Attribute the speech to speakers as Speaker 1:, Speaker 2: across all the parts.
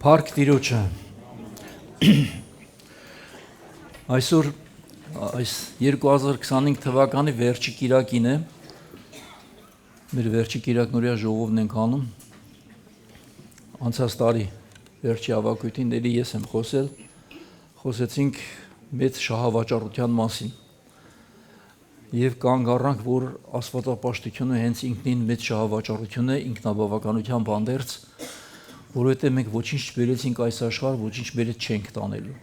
Speaker 1: Փառք Տիրոջը։ Այսօր այս 2025 թվականի վերջի կիրակին է։ Մեր վերջի կիրակնորյա ժողովն ենք անում։ Անցած տարի վերջի ավագույթին էլի ես եմ խոսել։ Խոսեցինք մեծ շահավաճառության մասին։ Եվ կանգ առանք, որ աստվածապաշտությունը հենց ինքնին մեծ շահավաճառություն է, ինքնաբավականության բանդերձ, որովհետև մենք ոչինչ չբերեցինք այս աշխարհ, ոչինչ բերեց չենք տանելու։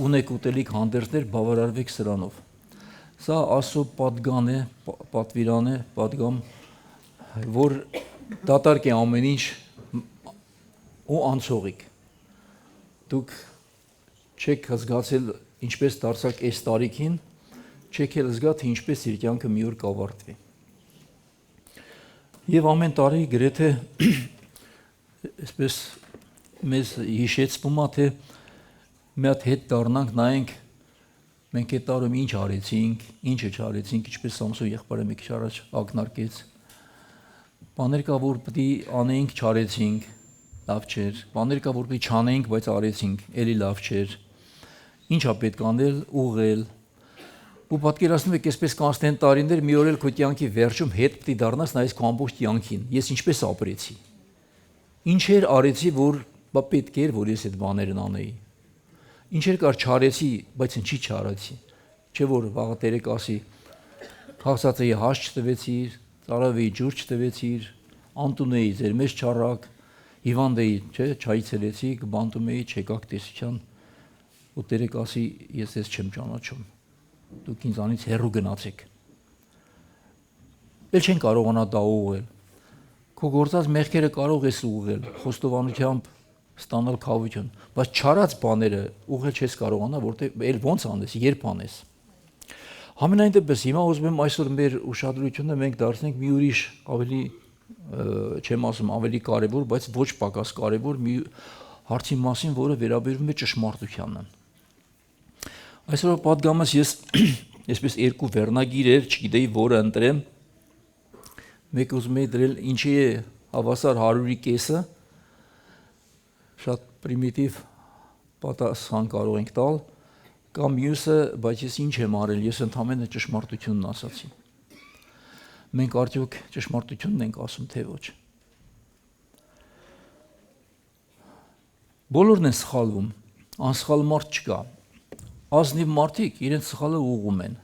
Speaker 1: Ունեք ուտելիք հանդերձներ, բավարարվեք սրանով։ Սա Աստծո պատգան է, պատվիրան է, պատգամ, որ դատարկ է ամեն ինչ ու անցողիկ։ Դուք չեք զգացել ինչպես դարձաք այս տարիքին, չեք էլ զգա, թե ինչպես իր կյանքը մի օր կավարտվի։ Եվ ամեն տարի գրեթե այսպես մեզ հիշեցվում է, թե մի հատ հետ դառնանք, նայենք մենք այդ տարում ինչ արեցինք, ինչը չարեցինք, ինչպես Սամսոն եղբայրը մի քիչ առաջ ակնարկեց։ Բաներ կա, որ պետք է անեինք, չարեցինք, լավ չէր։ Բաներ կա, որ պետք է չանեինք, բայց արեցինք, էլի լավ չէր։ Ինչա պետք անել, ուղղել։ Ու պատկերացնում եք, այսպես կանցնեն տարիներ, մի օր էլ քո կյանքի վերջում հետ պետք է դառնաս նայես քո ամբողջ կյանքին։ Ես ինչպես ապրեցի։ Ինչեր արեցի, որ պետք էր, որ ես այդ բաներն անեի։ Ինչեր կար չարեցի, բայց ինչի չարեցի։ Չէ որ վաղը Տերը կասի, քաղցածեի հաշ չտվեցիր, ծարավեի ջուր չտվեցիր, անտունեի ձեր մեզ չառակ, հիվանդեի, չէ, չայից ելեցի, կբանտում էի, չեկաք տեսության, ու Տերը կասի, ես ձեզ չեմ ճանաչում, դուք ինձանից հեռու գնացեք։ Էլ չեն կարողանա դա ուղղել։ Քո գործած մեղքերը կարող ես ուղղել, խոստովանությամբ ստանալ քավություն, բայց չարած բաները ուղղել չես կարողանա, որտեղ էլ ոնց անես, երբ անես։ Համենայն դեպս հիմա ուզում եմ այսօր մեր ուշադրությունը մենք դարձնենք մի ուրիշ ավելի, չեմ ասում ավելի կարևոր, բայց ոչ պակաս կարևոր մի հարցի մասին, որը վերաբերում է ճշմարտությանը։ Այսօր պատգամս ես այսպես երկու վերնագիր էր, չգիտեի որը ընտրեմ։ Մեկ ուզում էի դրել ինչի է հավասար 100-ի կեսը, շատ պրիմիտիվ պատասխան կարող ենք տալ, կամ մյուսը, բայց ես ինչ եմ արել, ես ընդամենը ճշմարտությունն ասացի։ Մենք արդյոք ճշմարտությունն ենք ասում, թե ոչ։ Բոլորն են սխալվում, անսխալ մարդ չկա։ Ազնիվ մարդիկ իրենց սխալը ուղղում են,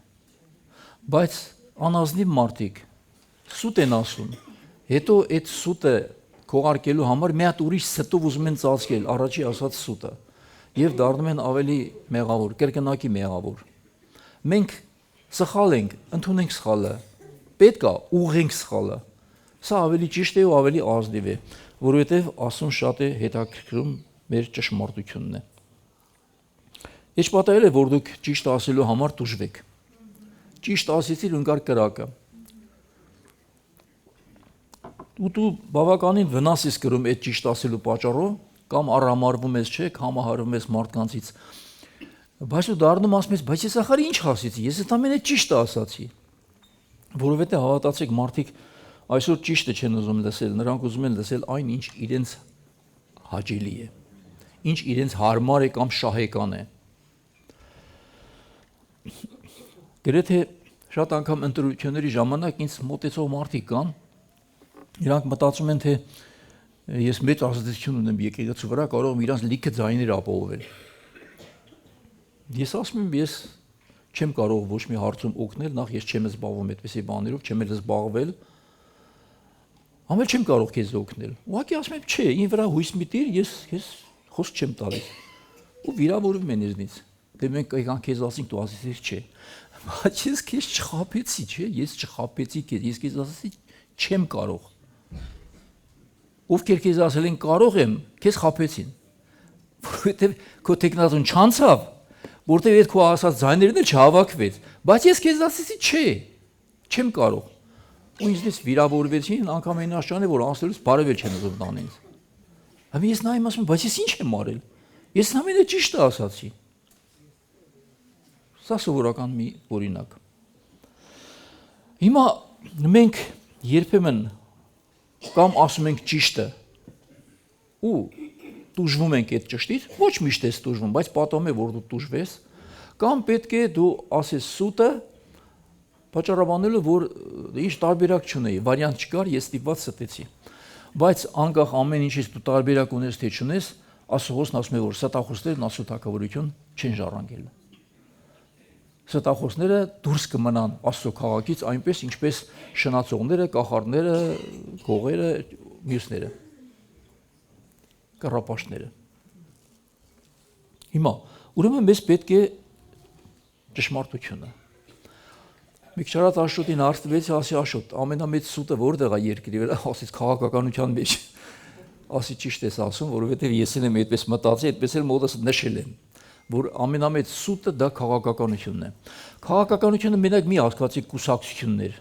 Speaker 1: բայց անազնիվ մարդիկ սուտ են ասում, հետո այդ սուտը քողարկելու համար մի հատ ուրիշ ստով ուզում են ծածկել առաջի ասած սուտը եւ դառնում են ավելի մեղավոր, կրկնակի մեղավոր։ Մենք սխալ ենք, ընդունենք սխալը, պետք է ուղղենք սխալը։ Սա ավելի ճիշտ է ու ավելի ազնիվ է, որովհետեւ Աստծուն շատ է հետաքրքրում մեր ճշմարտությունն է։ Ինչ պատահել է, որ դուք ճիշտ ասելու համար տուժվեք։ Ճիշտ ասեցիր ընկար կրակը։ Ու դու բավականին վնաս ես կրում այդ ճիշտ ասելու պատճառով, կամ առհամարվում ես, չէ, համահարվում ես մարդկանցից։ Բայց դու դառնում ասում ես, բայց ես ախր ինչ ասեցի, ես ընդամենը ճիշտը ասացի։ Որովհետեւ հավատացեք, մարդիկ այսօր ճիշտը չեն ուզում լսել, նրանք ուզում են լսել այն, ինչ իրենց հաճելի է, ինչ իրենց հարմար է կամ շահեկան է։ Գրեթե շատ անգամ ընտրությունների ժամանակ ինձ մոտեցող մարդիկ կան, իրանք մտածում են, թե ես մեծ ազդեցություն ունեմ եկեղեցու վրա, կարող եմ իրանց լիքը ձայներ ապահովել։ Ես ասում եմ, ես չեմ կարող ոչ մի հարցում օգնել, նախ ես չեմ զբաղվում այդպիսի բաներով, չեմ էլ զբաղվել, ամեն չեմ կարող քեզ օգնել։ Ուղղակի ասում եմ, չէ, ին վրա հույս մի տիր, ես խոսք չեմ տալիս։ Ու վիրավորվում են ինձնից։ Դե մենք եկան քեզ ասենք, դու ասեցիր չէ։ Բայց ես քեզ չխաբեցի, չէ, ես չխաբեցի քեզ, ես քեզ ասեցի չեմ կարող։ Ովքեր քեզ ասել են կարող եմ, քեզ խաբեցին։ Որովհետև քո տեխնազուն չանցավ, որտեղ այդ քո ասած ձայներն էլ չհավաքվեց, բայց ես քեզ ասեցի չէ, չեմ կարող։ Ու ինձնից վիրավորվեցին, անգամ այն աշճանը, որ անցնելուց բարև էլ չեն ուզում տան ինձ։ Հələ ես նայում ասում, բայց ես ինչ եմ արել։ Ես ամենը ճիշտը ասացի։ Սա սովորական մի օրինակ։ Հիմա մենք երբեմն կամ ասում ենք ճիշտը ու տուժվում ենք այդ ճշտից, ոչ միշտ ես տուժվում, բայց պատահում է որ դու տուժվես, կամ պետք է դու ասես սուտը պատճառաբանելու որ ինչ տարբերակ չունեի, վարիանտ չկար, ես ստիպված ստեցի։ Բայց անկախ ամեն ինչից դու տարբերակ ունես թե չունես, Աստծոն ասում է որ ստախոսներն Աստծո թագավորություն չեն ժառանգելու։ Ստախոսները դուրս կմնան Աստծո քաղաքից այնպես ինչպես շնացողները, կախարդները, գողերը, մյուսները, կռապաշտները։ Հիմա ուրեմն մեզ պետք է ճշմարտությունը։ Մի քիչ առաջ Աշոտին հարցվեց, ասի Աշոտ, ամենամեծ սուտը որտեղ է երկրի վրա, ասից քաղաքականության մեջ։ Ասի ճիշտ ես ասում, որովհետև ես եմ այդպես մտածի, այդպես էլ մոտս նշել եմ, որ ամենամեծ սուտը դա քաղաքականությունն է։ Քաղաքականությունը մենակ մի հասկացի կուսակցություններ,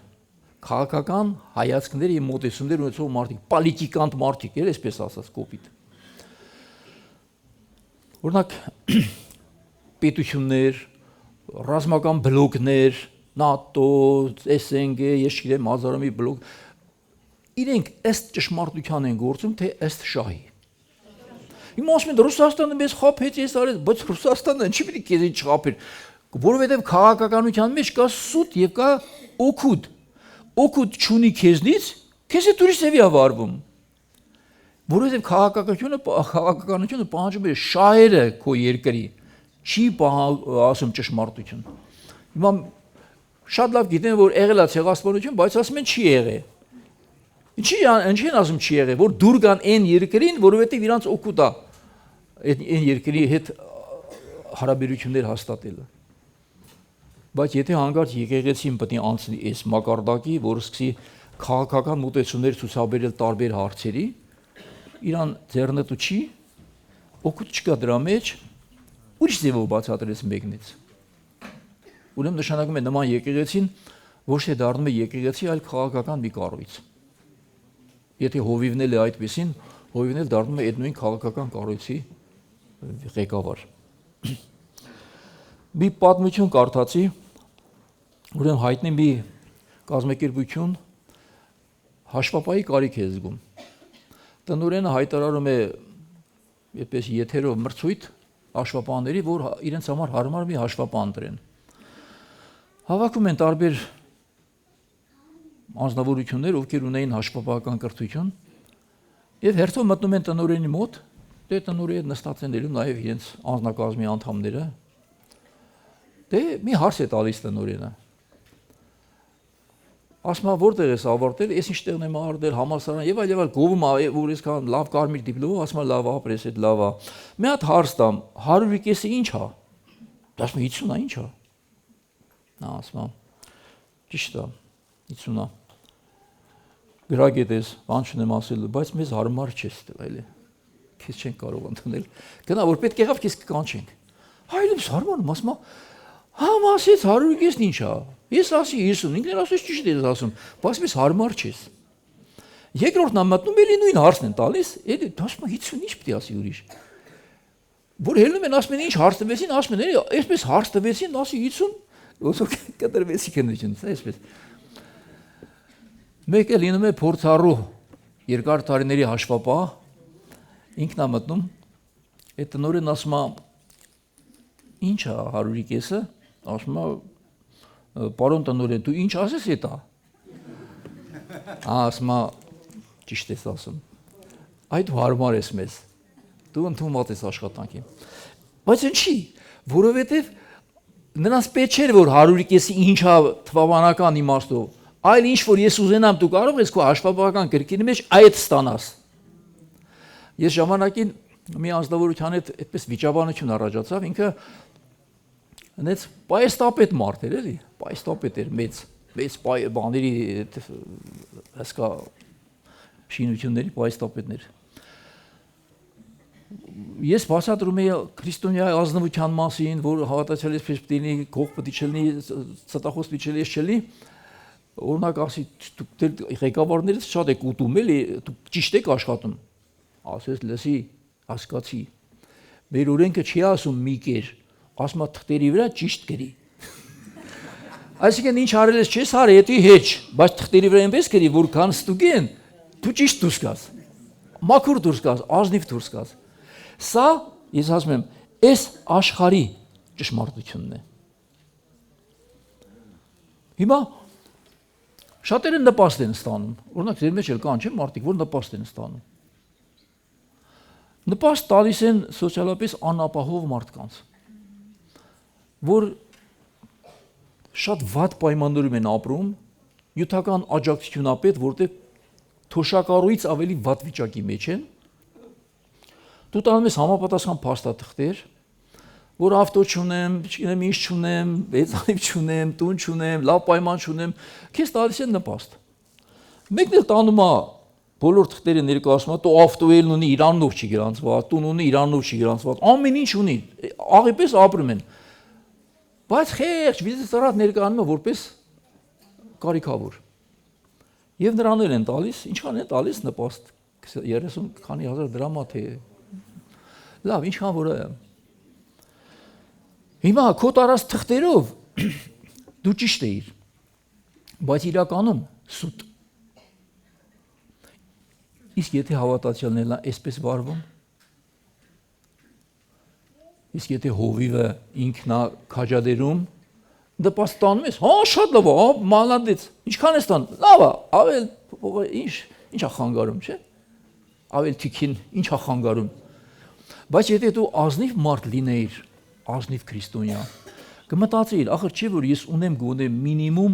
Speaker 1: քաղաքական հայացքներ եւ մոտեցումներ ունեցող մարդիկ, պոլիտիկանտ մարդիկ, էլ այսպես ասած կոպիտ։ Օրինակ պետություններ, ռազմական բլոկներ, ՆԱՏՕ, ՍՆԳ, ես չգիտեմ, հազարամի բլոկ, իրենք ըստ ճշմարտության են գործում, թե ըստ շահի։ Հիմա ասում են Ռուսաստանը մեզ խաբեց, ես արեց, բայց Ռուսաստանը ինչի՞ պիտի քեզ չխաբեր, որովհետև քաղաքականության մեջ կա սուտ եւ կա օգուտ։ Օգուտ չունի քեզնից, քեզ է տուրիստևի ավարվում։ Որովհետև քաղաքականությունը պահանջում է շահերը քո երկրի, չի ասում ճշմարտություն։ Հիմա շատ լավ գիտեն որ եղել է ցեղասպանություն, բայց ասում են չի եղել։ Ինչի են ասում չի եղել, որ դուր գան այն երկրին, որովհետև իրանց օգուտ է այն երկրի հետ հարաբերություններ հաստատելը։ Բայց եթե հանկարծ եկեղեցին պետք է անցնի այս մակարդակի, որ սկսի քաղաքական մոտեցումներ ցուցաբերել տարբեր հարցերի, իրան ձեռնտու չի, օգուտ չկա դրա մեջ, ուրիշ ձևով բացատրեց մեկնից։ Ուրեմն նշանակում է նման եկեղեցին ոչ թե դառնում է եկեղեցի, այլ քաղաքական մի կառույց։ Եթե հովիվն էլ է այդպեսին, հովիվն էլ դառնում է այդ նույն քաղաքական կառույցի ղեկավար։ Մի պատմություն կարդացի, ուրեմն հայտնի մի կազմակերպություն հաշվապահի կարիք է զգում։ Տնօրենը հայտարարում է այդպես եթերով մրցույթ հաշվապահների, որ իրենց համար հարմար մի հաշվապահ ընտրեն։ Հավաքում են տարբեր անձնավորություններ, ովքեր ունեին հաշվապահական կրթություն, եւ հերթով մտնում են տնօրենի մոտ, դե տնօրենը նստած են դերում նաեւ իրենց անձնակազմի անդամները։ Դե մի հարց է տալիս տնօրենը։ Ասում է որտեղ ես ավարտել, ես ինչ տեղն եմ ավարտել, համալսարան եւ այլ գովում է, որ այսքան լավ կարմիր դիպլոմ, ասում է լավ ապրես, այդ լավ է։ Մի հատ հարց տամ, 100-ը ինչ է։ Դա ասում է 50-ը ինչ է։ Նա ասում է ճիշտ է, 50-ը։ Գրագետ ես, բան չունեմ ասելու, բայց մեզ հարմար չէ ստել, այլ է։ Քեզ չեն կարող ընդունել։ Գնա որ պետք եղավ քեզ կկանչենք։ Հայրս հարմարում ասում է, համ ասեց 100-ը ինչ է։ Ես ասի 50, ինքն էլ ասես ճիշտ ես ասում, բայց մեզ հարմար չես։ Երկրորդն ամատնում էլի նույն հարցն են տալիս, էլի ասում 50 ինչ պիտի ասի ուրիշ։ Որ հելնում են ասում են ինչ հարց տվեցին, ասում են էլի այսպես հարց տվեցին, ասի 50, ոսոք կտրվեցի քննությունից, այսպես։ Մեկը լինում է փորձառու երկար տարիների հաշվապահ, ինքն է մտնում, այդ տնօրենն ասում է ինչ է 100-ը, ասում է պարոն տնօրեն, դու ինչ ասես էտա։ Ասում է ճիշտ ես ասում։ Այդ հարմար ես մեզ։ Դու ընդունված ես աշխատանքին։ Բայց ինչի, որովհետև նրանց պետք չէր որ 100-ը ինչա թվաբանական իմաստով, այլ ինչ որ ես ուզենամ դու կարող ես քո հաշվապահական գրքերի մեջ այդ ստանաս։ Ես ժամանակին մի անձնավորության հետ այդպես վիճաբանություն առաջացավ, ինքը Նենց պայստապետ մարդ էր էլի, պայստապետ էր մեծ բաների հսկա շինությունների պայստապետներ։ Ես բացատրում էի քրիստոնյա ազնվության մասին, որ հավատացյալ ես պետք է գող պետք չլինի, ստախոս պետք է չլինի, օրինակ ասի դուք ղեկավարներից շատ եք ուտում էլի, դուք ճիշտ եք աշխատում։ Ասես լսի, հասկացի։ Մեր օրենքը չի ասում մի կեր ասում է թղթերի վրա ճիշտ գրի։ Այսինքն ինչ արել ես չես արել, դա հեչ, բայց թղթերի վրա այնպես գրի, որ քան ստուգեն, դու ճիշտ դուրս գաս։ Մաքուր դուրս գաս, ազնիվ դուրս գաս։ Սա, ես ասում եմ, այս աշխարհի ճշմարտությունն է։ Հիմա շատերը նպաստ են ստանում, օրինակ ձեր մեջ էլ կան, չէ՞, մարդիկ, որ նպաստ են ստանում։ Նպաստ տալիս են սոցիալապես անապահով մարդկանց, որ շատ վատ պայմաններում են ապրում, նյութական աջակցությունապետ, որտեղ թոշակառուից ավելի վատ վիճակի մեջ են, դու տանում ես համապատասխան փաստաթղթեր, որ ավտո չունեմ, չգիտեմ ինչ չունեմ, հեծանիվ չունեմ, տուն չունեմ, լավ պայման չունեմ, քեզ տալիս են նպաստ։ Մեկն էլ տանում է բոլոր թղթերը ներկայացնում, տո ավտո էլ ունի, իրանով չի գրանցված, տուն ունի, իրանով չի գրանցված, ամեն ինչ ունի, աղիպես ապրում են։ Բայց խեղճ վիզիտորատ ներկայանում է որպես կարիքավոր։ Եվ նրան են տալիս, ինչքան են տալիս նպաստ 30 քանի հազար դրամ թե լավ, ինչքան որ է։ Հիմա քո տարած թղթերով դու ճիշտ էիր, բայց իրականում սուտ։ Իսկ եթե հավատացյալներն այսպես վարվում, իսկ եթե հովիվը ինքնա քաջադերում, նպաստ տանում ես, հա շատ լավ է, մանադից, ինչքան ես տան, լավ է, ավել ինչ է խանգարում, չէ՞։ Ավել թիքին ինչ է խանգարում։ Բայց եթե դու ազնիվ մարդ լինեիր, ազնիվ քրիստոնյա, կմտածեիր, ախր չէ որ ես ունեմ գոնե մինիմում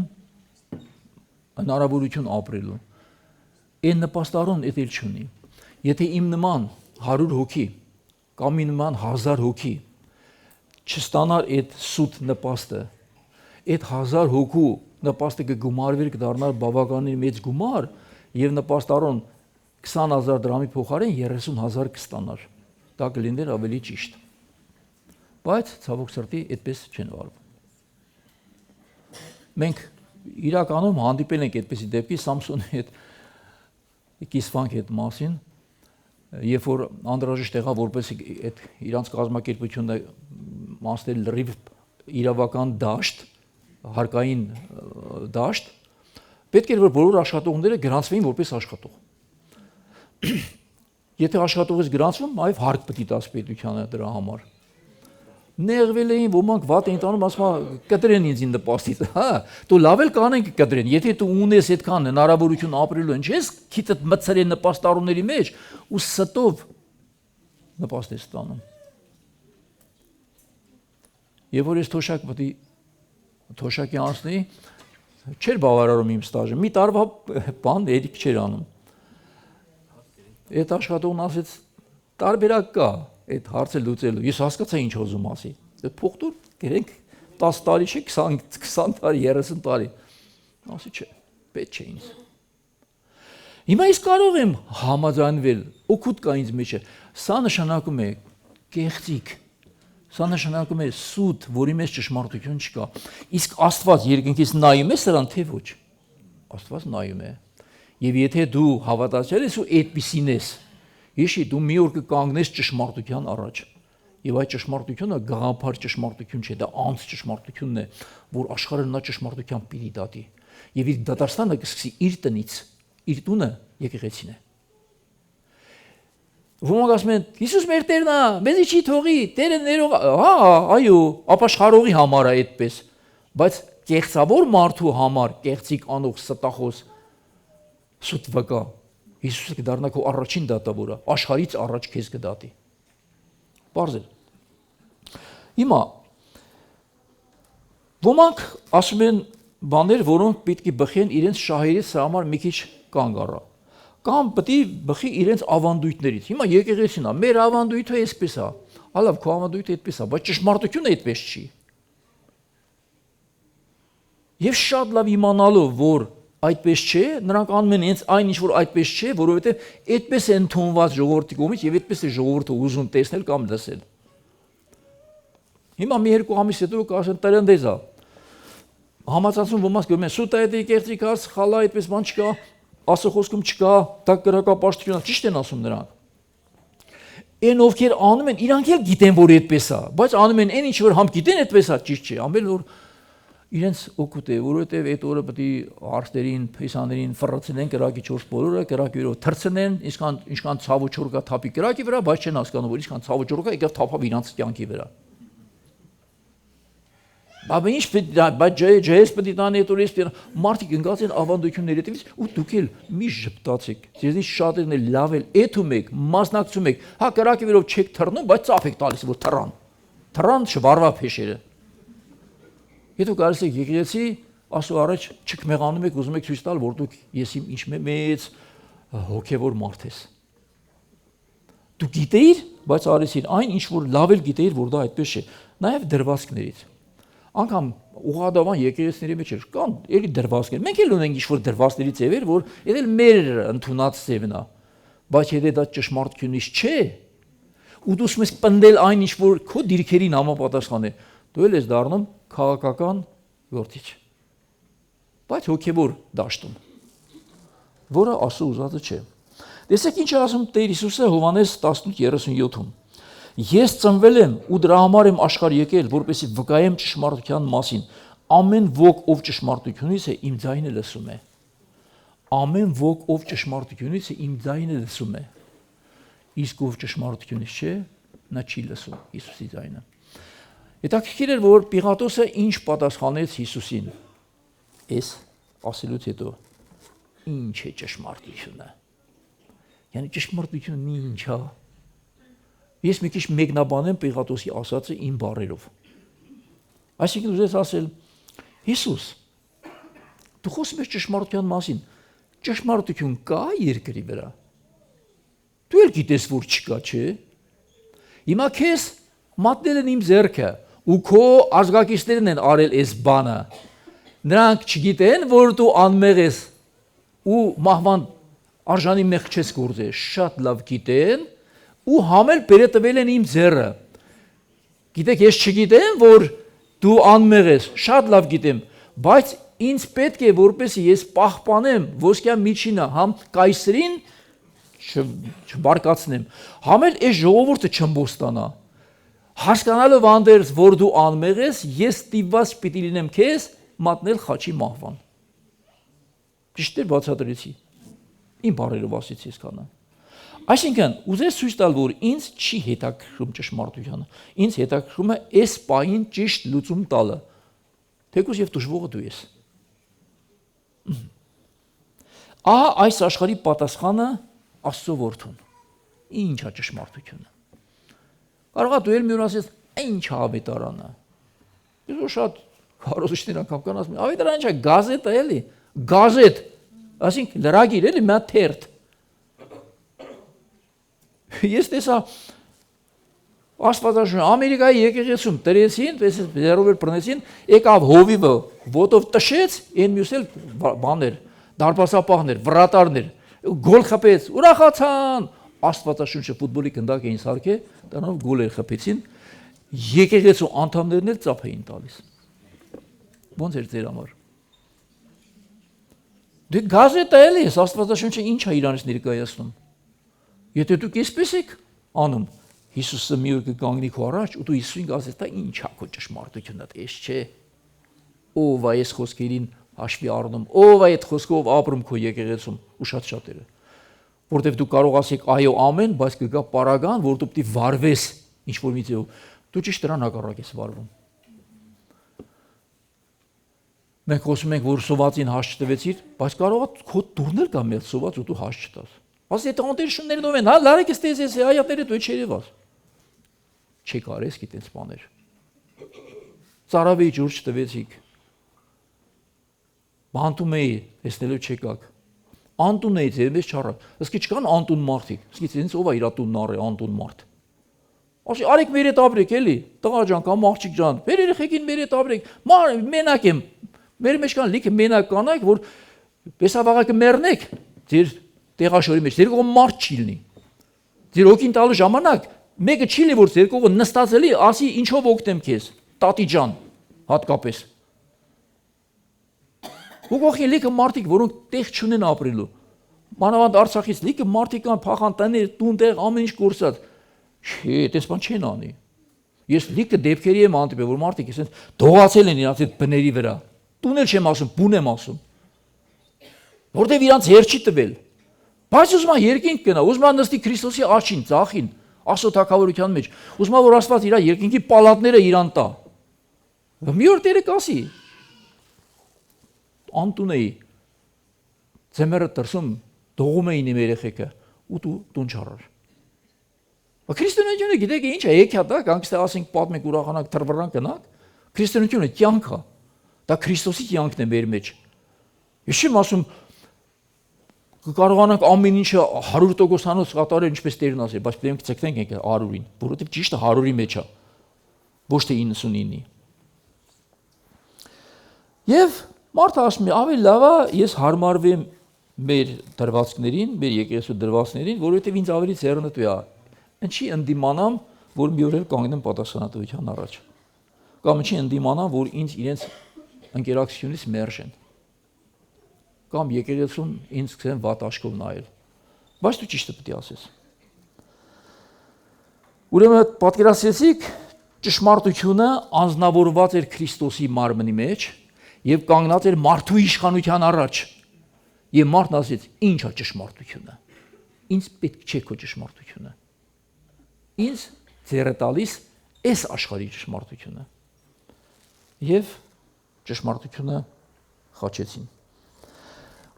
Speaker 1: հնարավորություն ապրելու։ Այն նպաստարուն էդ էլ չունի։ Եթե իմ նման 100 հոգի կամ իմ նման 1000 հոգի չստանար այդ սուտ նպաստը, այդ 1000 հոգու նպաստը կգումարվեր կդառնար բավականին մեծ գումար եւ նպաստարուն 20000 դրամի փոխարեն 30000 կստանար։ Դա կլիներ ավելի ճիշտ։ Բայց ցավոք սրտի այդպես չեն վարվում։ Մենք իրականում հանդիպել ենք այդպիսի դեպքի Սամսոնի հետ կիսվանք այդ մասին, երբ որ անդրաժեշտ եղավ որպես այդ իրանց կազմակերպությունը մասնել լրիվ իրավական դաշտ, հարկային դաշտ, պետք էր որ բոլոր աշխատողները գրանցվեին որպես աշխատող։ Եթե աշխատողից գրանցվում, այլ հարկ պետք է տաս պետությանը դրա համար։ Նեղվել էին, ոմանք վատ էին տանում, ասում կտրեն ինձ նպաստից, հա, դու լավ էլ կանենք կտրեն, եթե դու ունես այդքան հնարավորություն ապրելու են, չես քիթդ մտցրել նպաստառուների մեջ ու ստով նպաստ ես ստանում։ Եվ որ ես թոշակ պետք է թոշակի անցնեի, չէր բավարարում իմ ստաժը, մի տարվա բան երիք չէր անում։ Այդ աշխատողն ասեց, տարբերակ կա այդ հարցը լուծելու, ես հասկացա ինչ ուզում ասի, փող տուր, գերենք 10 տարի չէ, 20 տարի, 30 տարի, ասի չէ, պետք չէ ինձ։ Հիմա ես կարող եմ համաձայնվել, օգուտ կա ինձ մեջ է, սա նշանակում է կեղծիք, սա նշանակում է սուտ, որի մեջ ճշմարտություն չկա, իսկ Աստված երկնքից նայում է սրան, թե ոչ, Աստված նայում է, եւ եթե դու հավատացյալ ես ու այդպիսին ես, Իշի դու մի օր կկանգնես ճշմարտության առաջ։ Եվ այդ ճշմարտությունը գաղափար ճշմարտություն չէ, դա անց ճշմարտությունն է, որ աշխարհը նա ճշմարտությամբ պիտի դատի։ Եվ իր դատաստանը կսկսի իր տնից, իր տունը եկեղեցին է։ Ոմանք ասում են, Հիսուս մեր Տերն է, մեզի չի թողի, Տերը ներող, հա, այո, ապաշխարողի համար է այդպես, բայց կեղծավոր մարդու համար, կեղծիկ անող ստախոս սուտ վկա Հիսուսը կդառնա քո առաջին դատավորը, աշխարհից առաջ քեզ կդատի։ Պարզ է։ Հիմա ոմանք ասում են բաներ, որոնք պետք է բխեն իրենց շահերից, սա համար մի քիչ կանգ առա։ Կամ պետք է բխի իրենց ավանդույթներից։ Հիմա եկեղեցին է, մեր ավանդույթը այսպես է։ Ալավ, քո ավանդույթը այդպես է, բայց ճշմարտությունը այդպես չի։ Եվ շատ լավ իմանալով, որ այդպես չէ, նրանք անում են հենց այն ինչ որ այդպես չէ, որովհետև այդպես է ընդունված ժողովրդի կողմից եւ այդպես է ժողովուրդը ուզում տեսնել կամ լսել։ Հիմա մի երկու ամիս հետո կասեն տրնդեզ է։ Համացանցում ոմանք գում են սուտ է դի կեղծիկ հաց, խալա այդպես բան չկա, ասոխոսքում չկա, դա կրակապաշտություն է, ճիշտ են ասում նրանք։ Այն ովքեր անում են, իրանք էլ գիտեն որ այդպես է, բայց անում են այն ինչ որ համ գիտեն այդպես է, ճիշտ չէ, ամեն որ իրենց օգուտ է, որովհետև այդ օրը պետք է արստերին, փեսաներին ֆռացնեն կրակի 4 բոլորը, կրակի վրա թռցնեն, ինչքան ցավը չոր կա թափի կրակի վրա, բայց չեն հասկանում, որ ինչքան ցավը չոր կա, եկավ թափավ իրանց կյանքի վրա։ Բայց ինչ բայց ջես պետք է տան այդ օրից մարդիկ ընկած են ավանդությունների հետևից ու դուք էլ մի ժպտացեք։ Ձեզնից շատերն էլ լավ էլ էթում եք, մասնակցում եք, հա կրակի վրով չեք թռնում, բայց ծափ եք տալիս, որ թռան շվարվա փեշերը։ Եթե գալիս եք եկեղեցի, ասու առաջ չկմեղանում եք, ուզում եք ցույց տալ, որ դուք ես իմ ինչ մեծ հոգևոր մարդ ես։ Դու գիտեիր, բայց արեցիր այն ինչ որ լավ էլ գիտեիր, որ դա այդպես չէ։ Նաև դրվածքներից։ Անկամ ուղղադավան եկեղեցիների մեջ կան էլի դրվածքներ։ Մենք էլ ունենք ինչ-որ դրվածքների ձևեր, որ էլ մեր ընդունած ձևն է, բայց եթե դա ճշմարտությունից չէ, ու դու ուզում ես պնդել այն ինչ որ քո դիրքերին համապատասխան է, դու էլ ես դառնում քաղաքական գործիչ։ Բայց հոգևոր դաշտում, որը ասու ուզածը չէ։ Տեսեք ինչ է ասում Տեր Հիսուսը Հովհաննես 18:37-ում։ Ես ծնվել եմ ու դրա համար եմ աշխարհ եկել, որպեսզի վկայեմ ճշմարտության մասին։ Ամեն ոք, ով ճշմարտությունից է, իմ ձայնը լսում է։ Ամեն ոք, ով ճշմարտությունից է, իմ ձայնը լսում է։ Իսկ ով ճշմարտությունից չէ, նա չի լսում Հիսուսի ձայնը։ Հետաքրքիր էր, որ Պիղատոսը ինչ պատասխանեց Հիսուսին։ Էս ասելուց հետո ինչ է ճշմարտությունը։ Yəni ճշմարտությունը ինչ է։ Ես մի քիչ մեկնաբանեմ Պիղատոսի ասածը իմ բառերով։ Այսինքն ուզես ասել, Հիսուս, դու խոսում ես ճշմարտության մասին, ճշմարտություն կա երկրի վրա։ Դու էլ գիտես, որ չկա, չէ։ Հիմա քեզ մատնել են իմ ձեռքը, ու քո ազգակիցներն են արել այս բանը։ Նրանք չգիտեն, որ դու անմեղ ես ու մահվան արժանի մեղ չես գործել, շատ լավ գիտեն։ Ու համել բերետվել են իմ ձեռը։ Գիտեք, ես չգիտեմ, որ դու անմեղ ես, շատ լավ գիտեմ, բայց ինձ պետք է, որպեսզի ես պահպանեմ ոսկյա միջինը, համ կայսրին չբարկացնեմ, համ էլ այս ժողովուրդը չըմբոստանա։ Հասկանալով անդերս, որ դու անմեղ ես, ես ստիպված պիտի լինեմ քեզ մատնել խաչի մահվան։ Ճիշտ է բացատրեցի։ Իմ բառերով ասեցի այսքանը։ Այսինքն, ուզես ցույց տալ, որ ինձ չի հետաքրքրում ճշմարտությունը։ Ինձ հետաքրքրում է այս պահին ճիշտ լուծում տալը։ Թեկուզ եւ դժվողը դու ես։ Ահա այս աշխարհի պատասխանը Աստծո որդուն։ Ինչ է ճշմարտությունը։ Կարող է դու էլ մի օր ասես, ինչ է ավետարանը։ Ես շատ քարոզիչներ անգամ կան ասում, ավետարանը չէ, գազետ է էլի, գազետ։ Այսինքն լրագիր էլի, մի հատ թերթ։ Ես տեսա Աստվածաշունչը Ամերիկայի եկեղեցում տրեցին, դերով էլ բռնեցին, եկավ հովիվը, ոտով տշեց, այն մյուս էլ բաներ, դարպասապահներ, վրատարներ, գոլ խփեց, ուրախացան։ Աստվածաշունչը ֆուտբոլի գնդակ էին սարքել, դրանով գոլեր խփեցին, եկեղեցու անդամներն էլ ծափ էին տալիս։ Ոնց էր ձեր համար։ Դե գազետա էլի, Աստվածաշունչը ինչ է իրանից ներկայացնում։ Եթե դուք այսպես եք անում, Հիսուսը մի օր կկանգնի քո առաջ ու դու Հիսուսին կասես, դա ինչ է քո ճշմարտությունը, էս չէ։ Ով է այս խոսքերին հաշվի առնում, ով է այդ խոսքով ապրում քո եկեղեցում ու շատերը։ Որտեվ դու կարող ասեք այո ամեն, բայց կգա պարագան, որ դու պետք է վարվես ինչ-որ մի ձևով։ Դու ճիշտ դրան հակառակ ես վարվում։ Մենք խոսում ենք, որ սովածին հաշ չտվեցիր, բայց կարող է քո դուրն էլ կա մեծ սոված ու դու հաշ չտաս։ Ասես այդ անտերություններն ով են, հա լարեք էստես էս հայատները դու չերևաս։ Չեք արես գիտենց բաներ։ Ծարավեի ջուր չտվեցիք։ Բանտում էի, տեսնելով չեկաք։ Անտուն էի ձեր մեջ չառավ։ Իսկ չկան անտուն մարդիկ։ Իսկ ինձ ով է իր տունն առե անտուն մարդ։ Ասի արեք մեր հետ ապրեք էլի։ Տղա ջան կամ աղջիկ ջան, մեր երեխեքին մեր հետ ապրեք։ Մենակ եմ։ Մեր մեջ կան լիքը մենակ կանայք, որ բեսավաղակը մեռնեք։ Ձեր տեղաշորի մեջ ձեր կողմ մարդ չի լինի։ Ձեր օգին տալու ժամանակ մեկը չի լինի, որ ձեր կողմը նստածելի, ասի ինչով օգնեմ քեզ, տատի ջան, հատկապես։ Ու գողի լիքը մարդիկ, որոնք տեղ չունեն ապրելու։ Մանավանդ Արցախից լիքը մարդիկ կան, փախան տներ, տուն տեղ, ամեն ինչ կորսած։ Չէ, դες բան չեն անի։ Ես լիքը դեպքերի եմ հանդիպել, որ մարդիկ ասեն դողացել են իրանց այդ բների վրա։ Տուն էլ չեմ ասում, բուն եմ ասում։ Որտեվ իրանց հեր չի տվել։ Բայց ուզում է երկինք գնա, ուզում է նստի Քրիստոսի աջին, ձախին, Աստծո թագավորության մեջ։ Ուզում է որ Աստված իր երկինքի պալատները իրան տա։ Մի օր Տերը կասի. Անտուն էի։ Ձմեռը դրսում դողում էին իմ երեխեքը ու դու տուն չարար։ Քրիստոնեությունը գիտեք ինչ է, եկյա դա, կանք ստե ասենք պատմենք ուրախանանք, թրվռան գնանք։ Քրիստոնեությունը կյանք է։ Դա Քրիստոսի կյանքն է մեր մեջ։ Ես չեմ ասում կարողանանք ամեն ինչը 100%-անոց կատարել, ինչպես Տերն ասել, բայց պետք է ցկտենք 100-ին, որովհետև ճիշտը 100-ի մեջ է, ոչ թե 99-ի։ Եվ մարդը ասում է, ավելի լավ է ես հարմարվեմ մեր դրվածքներին, մեր եկեղեցու դրվածքներին, որովհետև ինձ ավելի ձեռնտու է։ Ինչի ընդդիմանամ, որ մի օր էլ կանգնեմ պատասխանատվության առաջ։ Կամ ինչի ընդդիմանամ, որ ինձ իրենց ընկերակցությունից մերժեն։ Կամ եկեղեցում ինձ սկսեն վատ աշկով նայել։ Բայց դու ճիշտը պետք է ասես։ Ուրեմն պատկերացրեցիք, ճշմարտությունը անձնավորված էր Քրիստոսի մարմնի մեջ եւ կանգնած էր մարդու իշխանության առաջ։ Եվ մարդն ասեց. «Ինչ է ճշմարտությունը։ Ինձ պետք չէ քո ճշմարտությունը։ Ինձ ձեռը տալիս այս աշխարհի ճշմարտությունը»։ Եվ ճշմարտությունը խաչեցին։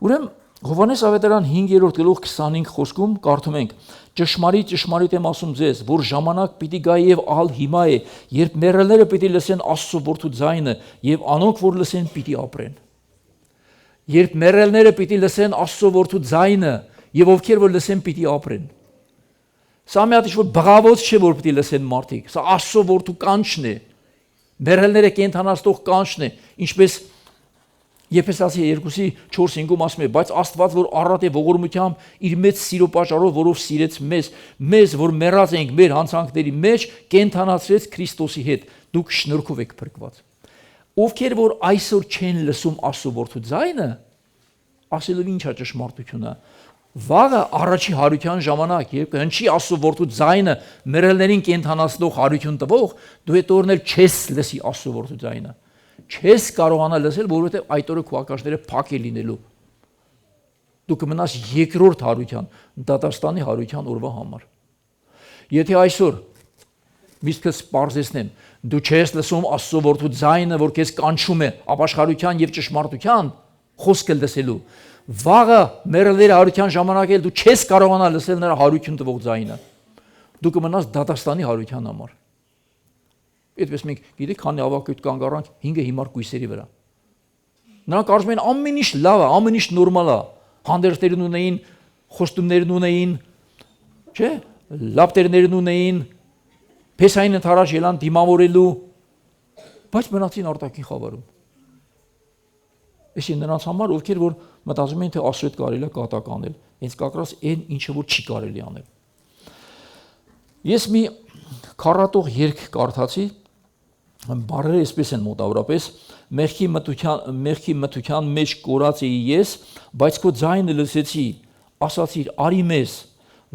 Speaker 1: Ուրեմն Հովհաննես ավետարան 5-րդ գլուխ 25 խոսքում կարդում ենք. ճշմարիտ եմ ասում ձեզ, որ ժամանակ պիտի գա եւ ալ հիմա է, երբ մեռելները պիտի լսեն Աստծո որդու ձայնը եւ անոնք որ լսեն պիտի ապրեն։ Երբ մեռելները պիտի լսեն Աստծո որդու ձայնը եւ ովքեր որ լսեն պիտի ապրեն։ Սա մի հատ ինչ որ բղավոց չէ, որ պիտի լսեն մարդիկ։ Սա Աստծո որդու կանչն է։ Մեռելները կենթանացող կանչն է, ինչպես Եփեսացի 2:4-5-ում ասում է, բայց Աստված, որ առատ է ողորմությամբ իր մեծ սիրո պատճառով, որով սիրեց մեզ, որ մեռած ենք մեր հանցանքների մեջ, կենթանացրեց Քրիստոսի հետ, դուք շնորհքով եք փրկված։ Ովքեր որ այսօր չեն լսում Աստծո որդու ձայնը, ասելով ինչ է ճշմարտությունը, վաղը առաջի հարության ժամանակ, երբ հնչի Աստծո որդու ձայնը մեռելներին կենթանացնող հարություն տվող, դու այդ օրն էլ չես լսի Աստծո որդու ձայնը։ Չես կարողանա լսել, որովհետև այդ օրը քո ակաշները փակ է լինելու։ Դու կմնաս երկրորդ հարության, դատաստանի հարության օրվա համար։ Եթե այսօր միշտ սպարզեցնեմ, դու չես լսում Աստծո որդու ձայնը, որ քեզ կանչում է ապաշխարության եւ ճշմարտության խոսքը լսելու, վաղը մեռելների հարության ժամանակ էլ դու չես կարողանա լսել նրա հարություն տվող ձայնը։ Դու կմնաս դատաստանի հարության համար։ Այդպես մենք գիտեք, քանի ավակույտ կանգ առանք 5 հիմար կույսերի վրա։ Նրանք կարծում են ամեն ինչ լավ է, ամեն ինչ նորմալ է։ Հանդերձներն ունեին, խոստումներն ունեին, չէ՞, լապտերներն ունեին, փեսային ընթരാճ ելան դիմավորելու, բայց մնացին արտաքին խավարում։ Այսինքն նրանց համար, ովքեր որ մտածում են, թե Աստծո հետ կարելի է կատակ անել, հենց կակրած այն ինչը որ չի կարելի անել։ Ես մի քառատող երգ կարդացի, բառերը այսպես են մոտավորապես. մեղքի մթության մեջ կորած էի ես, բայց քո ձայնը լսեցի, ասացիր արի մեզ,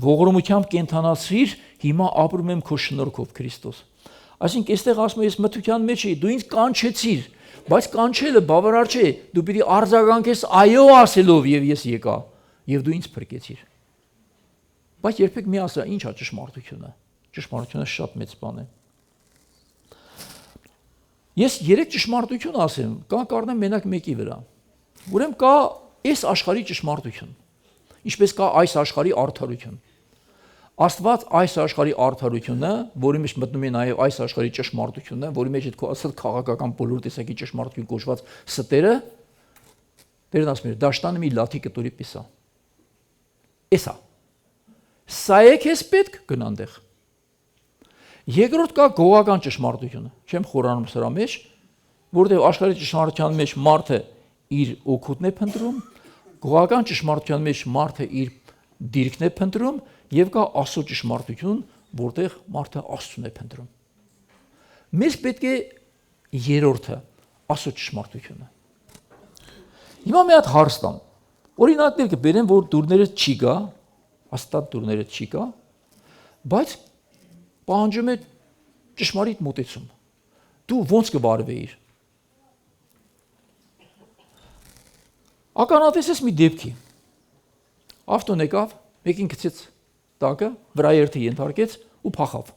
Speaker 1: ողորմությամբ կենթանացրիր, հիմա ապրում եմ քո շնորհքով Քրիստոս։ Այսինքն այստեղ ասում եմ ես մթության մեջ էի, դու ինձ կանչեցիր, բայց կանչելը բավարար չէ, դու պիտի արձագանքես այո ասելով եւ ես եկա եւ դու ինձ փրկեցիր։ Բայց երբեք մի ասա, ինչ է ճշմարտությունը։ Ճշմարտությունը շատ մեծ բան է։ Ես 3 ճշմարտություն ասեմ, կան կառնեմ մենակ մեկի վրա։ Ուրեմն կա այս աշխարհի ճշմարտություն, ինչպես կա այս աշխարհի արդարություն։ Աստված այս աշխարհի արդարությունը, որի մեջ մտնում է նաև այս աշխարհի ճշմարտությունը, որի մեջ այդ ասած քաղաքական բոլոր տեսակի ճշմարտություն կոչված ստերը, դերն ասում է, դաշտանը մի լաթի կտորի պես է։ Էսա։ Սա է քեզ պետք գնանդեղ։ Երկրորդ կա գողական ճշմարտությունը, չեմ խորանում սրա մեջ, որտեղ աշխարհի ճշմարտության մեջ մարդը իր օգուտն է փնտրում, գողական ճշմարտության մեջ մարդը իր դիրքն է փնտրում եւ կա Աստծո ճշմարտություն, որտեղ մարդը Աստծուն է փնտրում։ Մեզ պետք է երրորդը, Աստծո ճշմարտությունը։ Հիմա մի հատ հարց տամ։ Օրինակներ կբերեմ, որ դուրները չի գա, հաստատ դուրները չի գա, բայց պահանջում է ճշմարիտ մոտեցում։ Դու ոնց կբարվեիր։ Ականատեսես մի դեպքի։ Ավտոն եկավ, մեկին գցեց տակը, վրա երթի ենթարկեց ու փախավ։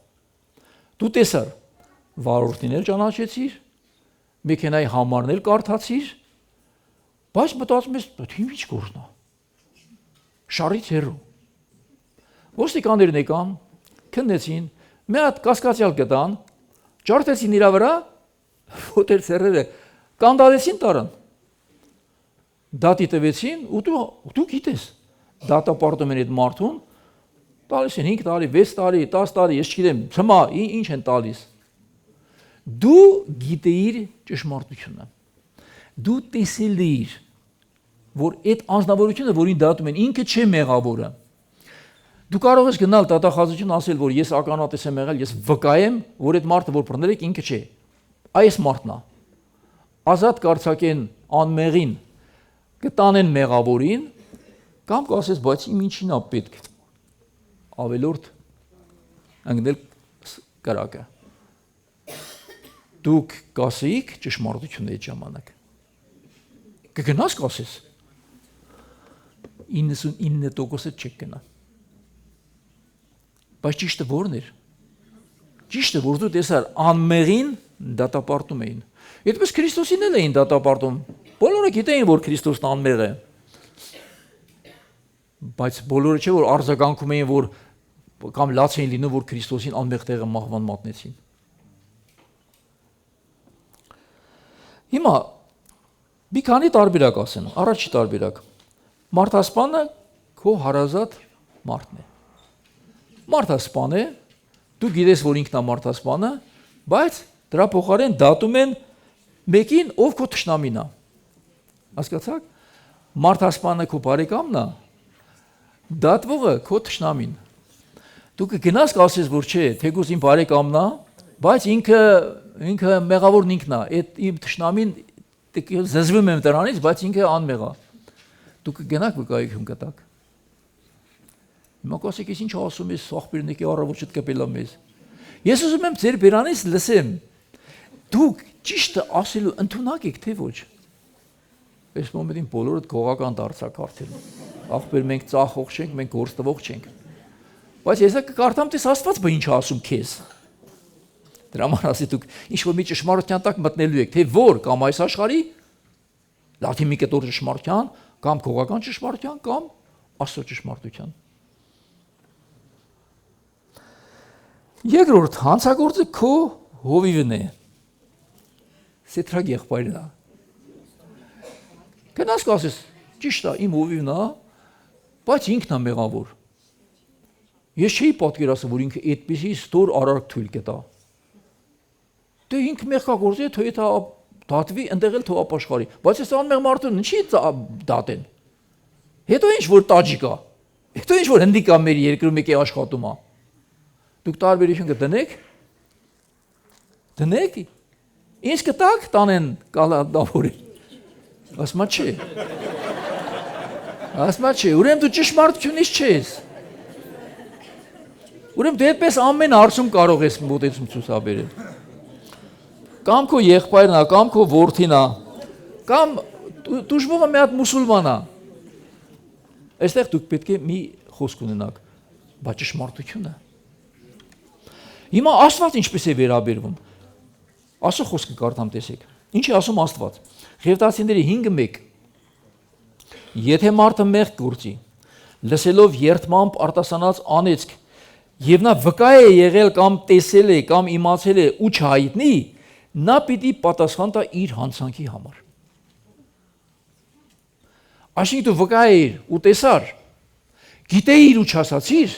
Speaker 1: Դու տեսար, վարորդին էլ ճանաչեցիր, մեքենայի համարն էլ կարդացիր, բայց մտածում ես, ինչ գործն է։ Շարից հեռու։ Ոստիկաններն եկան, քննեցին, մի հատ կասկածյալ գտան, ջարդեցին իր վրա, ոտեր սերերը, կանդալեցին տարան։ Դատի տվեցին ու դու գիտես, դատապարտում են այդ մարդուն, տալիս են 5 տարի, 6 տարի, 10 տարի, ես չգիտեմ, հիմա ինչ են տալիս։ Դու գիտեիր ճշմարտությունը։ Դու տեսել էիր, որ այդ անձնավորությունը, որին դատում են, ինքը չէ մեղավորը։ Դու կարող ես գնալ դատախազություն ասել, որ ես ականատես եմ եղել, ես վկայեմ, որ այդ մարդը, որ բռնել եք, ինքը չէ։ Այս մարդն է։ Ազատ կարձակեն անմեղին, կտանեն մեղավորին, կամ կասես, բայց իմ ինչին է պետք ավելորդ ընկնել կրակը։ Դուք կասեիք ճշմարտությունը այդ ժամանակ։ Կգնաս կասես 99% չեք գնա։ Բայց ճիշտը որն էր։ Ճիշտը որ դու տեսար անմեղին դատապարտում էին։ Այդպես Քրիստոսին էլ էին դատապարտում։ Բոլորը գիտեին, որ Քրիստոսն անմեղ է։ Բայց բոլորը չէ որ արձագանքում էին, որ կամ լաց էին լինում, որ Քրիստոսին անմեղ տեղը մահվան մատնեցին։ Հիմա մի քանի տարբերակ ասեմ։ Առաջի տարբերակ։ Մարդասպանը քո հարազատ մարդն է։ Մարդասպան է, դու գիտես, որ ինքն է մարդասպանը, բայց դրա փոխարեն դատում են մեկին, ով քո թշնամին է։ Հասկացաք։ Մարդասպանը քո բարեկամն է, դատվողը քո թշնամին։ Դու կգնաս կասես, որ չէ, թեկուզ իմ բարեկամն է, բայց ինքը մեղավորն ինքն է, այդ իմ թշնամին զզվում եմ դրանից, բայց ինքը անմեղ է։ Դու կգնաք վկայություն կտաք։ Հիմա կասեք, ես ինչ ասում ես, ախպերն եկի առավոտ չտկպելա մեզ։ Ես ուզում եմ ձեր բերանից լսեմ։ Դուք ճիշտը ասելու ընդունակ եք, թե ոչ։ Այս մոմենտին բոլորդ գողական դարձակ արդեն։ Ախպեր մենք ծախող չենք, մենք գործ տվող չենք։ Բայց ես կկարդամ, տես Աստված բա ինչ ասում քեզ։ Դրա համար ասի դուք ինչ որ մի ճշմարտության տակ մտնելու եք, թե որ կամ այս աշխարհի լաթի մի կտոր ճշմարտության, կամ գողական ճշմարտության, կամ Աստծո ճշմարտության։ Երկրորդ հանցագործը քո հովիվն է։ Սեթրագ եղբայրն է։ Գնաս կասես, ճիշտ է, իմ հովիվն է, բայց ինքն է մեղավոր։ Ես չէի պատկերացնում, որ ինքը այդպիսի ստոր արարք թույլ կտա։ Դե ինքը մեղքագործի է, թող եթե դատվի, ընդեղ էլ թող ապաշխարի։ Բայց այս անմեղ մարդուն ինչի դատեն։ Հետո ինչ որ տաջիկ է։ Հետո ինչ որ հնդիկ է մեր երկրում եկի աշխատում է։ Դուք տարբերություն կդնեք։ Դնեք։ Ինչ կտակ տանեն կալանդավորին։ Ասма չէ։ Ասма չէ, ուրեմն դու ճշմարտությունից չես։ Ուրեմն դու այդպես ամեն հարցում կարող ես մոտեցում ցուցաբերել։ Կամ քո եղբայրն է, կամ քո որդին է, կամ դժվարը մի հատ մուսուլման է։ Այստեղ դուք պետք է մի խոսք ունենաք, բայց ճշմարտությունը։ Հիմա Աստված ինչպես է վերաբերվում։ Աստծո խոսքը կարդամ տեսեք։ Ինչի ասում Աստված։ Ղևտացիների 5:1 Եթե մարդը մեղք գործի, լսելով երդմամբ արտասանած անեծք, եւ նա վկա է եղել կամ տեսել է կամ իմացել է ու չհայտնի, նա պիտի պատասխան տա իր հանցանքի համար։ Այսինքն դու վկա էիր ու տեսար, գիտեիր ու չասացիր,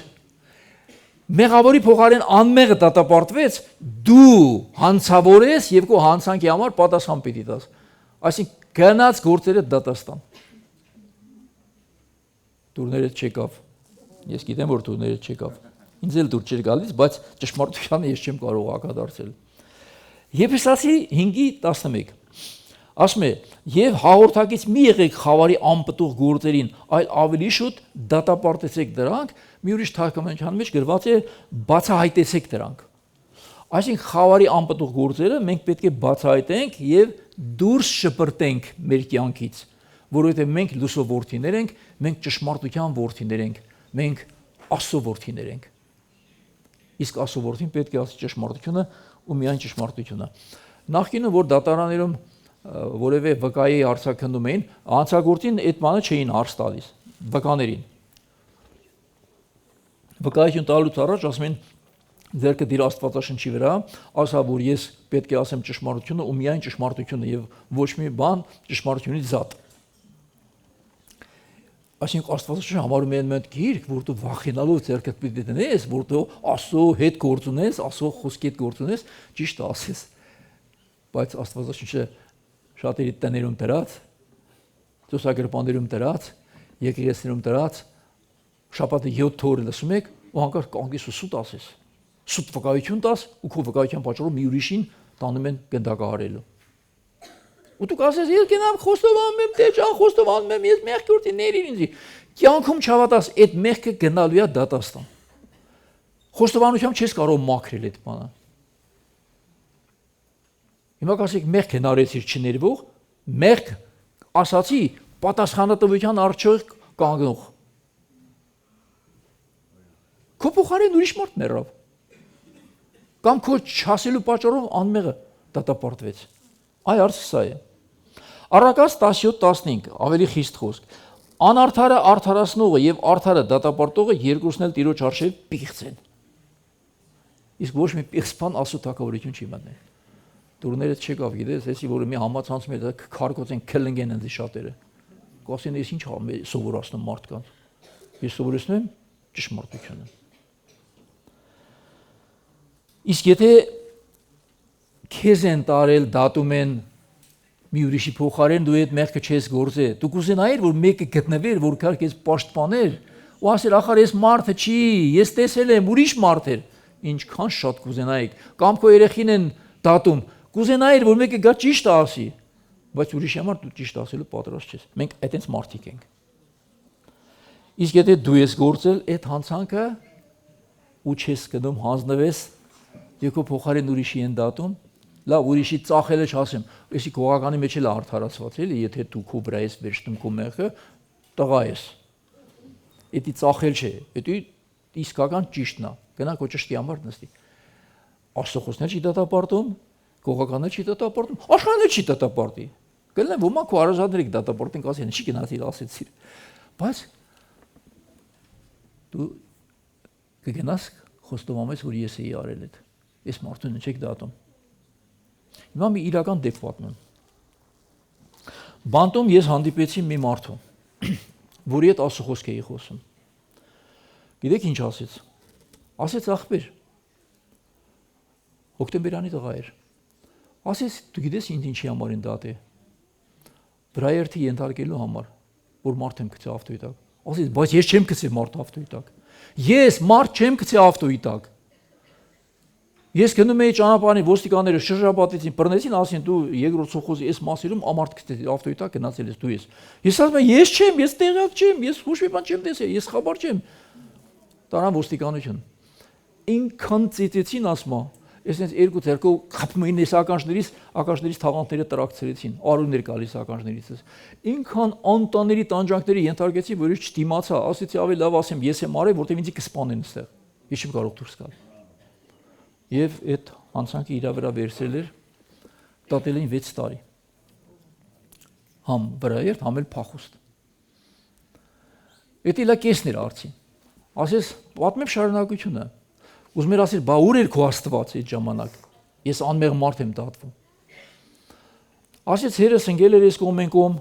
Speaker 1: մեղավորի փոխարեն անմեղը դատապարտվեց, դու հանցավոր ես եւ քո հանցանքի համար պատասխան պիտի տաս։ Այսինքն գնաց գործերը դատաստան։ Դուրներդ չեկավ։ Ես գիտեմ, որ դուրներդ չեկավ։ Ինձ էլ դուր չէր գալիս, բայց ճշմարտությանը ես չեմ կարող ակադարձել։ Եփեսացի 5:11 ասում է. «Եվ հաղորդակից մի եղեք խավարի անպտուղ գործերին, այլ ավելի շուտ դատապարտեցեք դրանք», մի ուրիշ թարգմանության մեջ գրված է բացահայտեցեք դրանք։ Այսինքն խավարի անպտուղ գործերը մենք պետք է բացահայտենք եւ դուրս շպրտենք մեր կյանքից, որովհետեւ մենք լուսո որդիներ ենք, մենք ճշմարտության որդիներ ենք, մենք Աստծո որդիներ ենք։ Իսկ Աստծո որդին պետք է ասի ճշմարտությունը ու միայն ճշմարտությունը։ Նախկինում որ դատարաններում որևէ վկայի արձագանքում էին, անցագործին այդ բանը չէին հարց տալիս վկաներին։ Վկայություն տալուց առաջ ասում են ձերքը դիր Աստվածաշնչի վրա, ասա որ ես պետք է ասեմ ճշմարտությունը ու միայն ճշմարտությունը եւ ոչ մի բան ճշմարտությունից զատ։ Այսինքն Աստվածաշունչը համարում է այդ գիրք, որ դու վախենալով ձերքդ պիտի դնես, որ դու Աստծո հետ գործ ունես, Աստծո խոսքի հետ գործ ունես, ճիշտ ասես։ Բայց Աստվածաշունչը շատերի տներում դրած, ծուսագրպաններում դրած, եկեղեցիներում դրած, շաբաթը 7 օր լսում եք ու հանկարծ կանգնես ու սուտ ասես։ Սուտ վկայություն տաս ու քո վկայության պատճառով մի ուրիշին տանում են գնդակահարելու։ Ու դու կասես ես գնամ խոստովանում եմ դե ջան խոստովանում եմ ես մեղք գործի ներիր ինձ։ Կյանքում չհավատաս այդ մեղքը գնալու է դատաստան։ Խոստովանությամբ չես կարող մաքրել այդ բանը։ Հիմա կասեք մեղք հնարեցիր չներվող, մեղք ասացի պատասխանատվության առջև կանգնող։ Քո փոխարեն ուրիշ մարդ մեռավ։ Կամ քո չասելու պատճառով անմեղը դատապարտվեց։ Այ հարցը սա է։ Առակաց 17-15 ավելի խիստ խոսք։ Անարդարը արդարացնողը եւ արդարը դատապարտողը երկուսն էլ Տիրոջ առջև պիղծ են։ Իսկ ոչ մի պիղծ բան Աստծո թագավորություն չի մտնել։ Դուրները չեկավ, գիտես, էսի որը մի համացանցում է քարկոց են քլնգեն ընձի շատերը։ Կասեն ես ինչ սովորացնում մարդկանց։ Ես սովորեցնում եմ ճշմարտությունը։ Իսկ եթե քեզ են տարել, դատում են մի ուրիշի փոխարեն դու այդ մեղքը չես գործել, դու կուզենայիր որ մեկը գտնվեր, որ կար քեզ պաշտպաներ, ու ասեր ախար ես մարդը չի, ես տեսել եմ ուրիշ մարդ էր, ինչքան շատ կուզենայիք, կամ քո երեխին են դատում, կուզենայիր որ մեկը գա ճիշտ ասի, բայց ուրիշի համար դու ճիշտ ասելու պատրաստ չես։ Մենք այդպես մարդիկ ենք։ Իսկ եթե դու ես գործել այդ հանցանքը ու չես գնում հանձնվես Եվ քո փոխարեն ուրիշի են դատում, լավ ուրիշի ծախելը չասեմ, էսի քողականի մեջ էլ արդարացված էլի, եթե դու քո վրա ես վերջնում քո մեղքը, տղա ես։ Էդի ծախել չէ, էդի իսկական ճիշտն է, գնա քո ճշտի համար նստի։ Աստծո չի դատապարտում, քողականը չի դատապարտում, աշխարհը չի դատապարտի։ Գնա ոմանք քո արժանները դատապարտեն, ասեն, չի գնացիր, ասեցիր։ Բայց դու կգնաս խոստովանես, որ ես էի արել այդ։ Ես մարդուն չեք դատում։ Հիմա մի իրական դեպք պատմեմ։ Բանտում ես հանդիպեցի մի մարդու, որի հետ Աստծո խոսք էի խոսում։ Գիտեք ինչ ասեց։ Ասեց ախպեր։ Հոկտեմբերանի տղա էր։ Ասեց դու գիտես ինձ ինչի համար են դատել։ Վրայերթի ենթարկելու համար, որ մարդ եմ գցել ավտոյի տակ։ Ասեց բայց ես չեմ գցել մարդ ավտոյի տակ։ Ես մարդ չեմ գցել ավտոյի տակ։ Ես գնում էի ճանապարհին ոստիկանները շրջապատեցին, բռնեցին, ասին դու երկրորդ սոխոզի այս մասերում ամարտ գտես ավտոյի տակ գնացել ես դու ես։ Ես ասում եմ ես չեմ, ես տեղյակ չեմ, ես ոչ մի բան չեմ տեսել, ես խաբար չեմ։ Տարան ոստիկանություն։ Ինքան ծիծեցին ասма, այսպես երկու ձեռքով խփում էին այս ականջներից թաղանթները տրակցրեցին, արուներ գալիս ականջներից։ Ինքան անտաների տանջանքների ենթարկեցի, որ ես չդիմացա, ասեցի ավելի լավ ասեմ ես եմ արել, որտեղ ինձ կսպանեն այստեղ։ Ես չեմ կարող դուրս գալ։ Եվ այդ հանցանքը իր վրա վերցրել էր, դատել էին 6 տարի։ Համ վրայերթ, համ էլ փախուստ։ Էդի լա կեսն էր արցին։ Ասես, պատմեմ շարունակությունը։ Ուզում էր ասել, բա ուր էր քո Աստված այդ ժամանակ։ Ես անմեղ մարդ եմ դատվում։ Ասեց հերս ընկել էր այս կողմեն կողմ,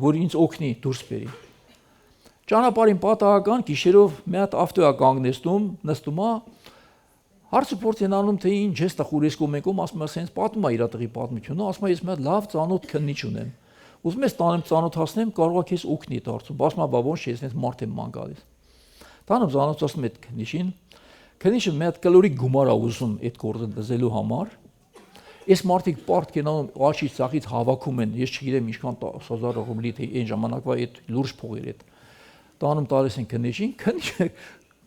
Speaker 1: որ ինձ օգնի դուրս բերի։ Ճանապարհին պատահական գիշերով մի հատ ավտո է կանգնեցնում, նստում է Հարցը փորձ են անում, թե ինչ ես տխուր ես կողմեկում, ասում եմ, ասենց պատմում է իր տղի պատմությունը, ասում եմ, ես մի հատ լավ ծանոթ քննիչ ունեմ։ Ուզում ես տանեմ ծանոթացնեմ, կարող է քեզ օգնի դարձում։ Ասում եմ, բա ոնց չի, ես այնպես մարդ եմ ման գալիս։ Տանում ծանոթացնում այդ քննիչին։ Քննիչը մի հատ կլորիկ գումար է ուզում այդ գործը դզելու համար։ Այս մարդիկ պարտք են անում, աշից ցախից հավաքում են, ես չգիտեմ ինչքան 10,000 ռուբլի թե այն ժամանակվա այդ լուրջ փողեր այդ։ Տանում տալիս են քննիչին, քննիչը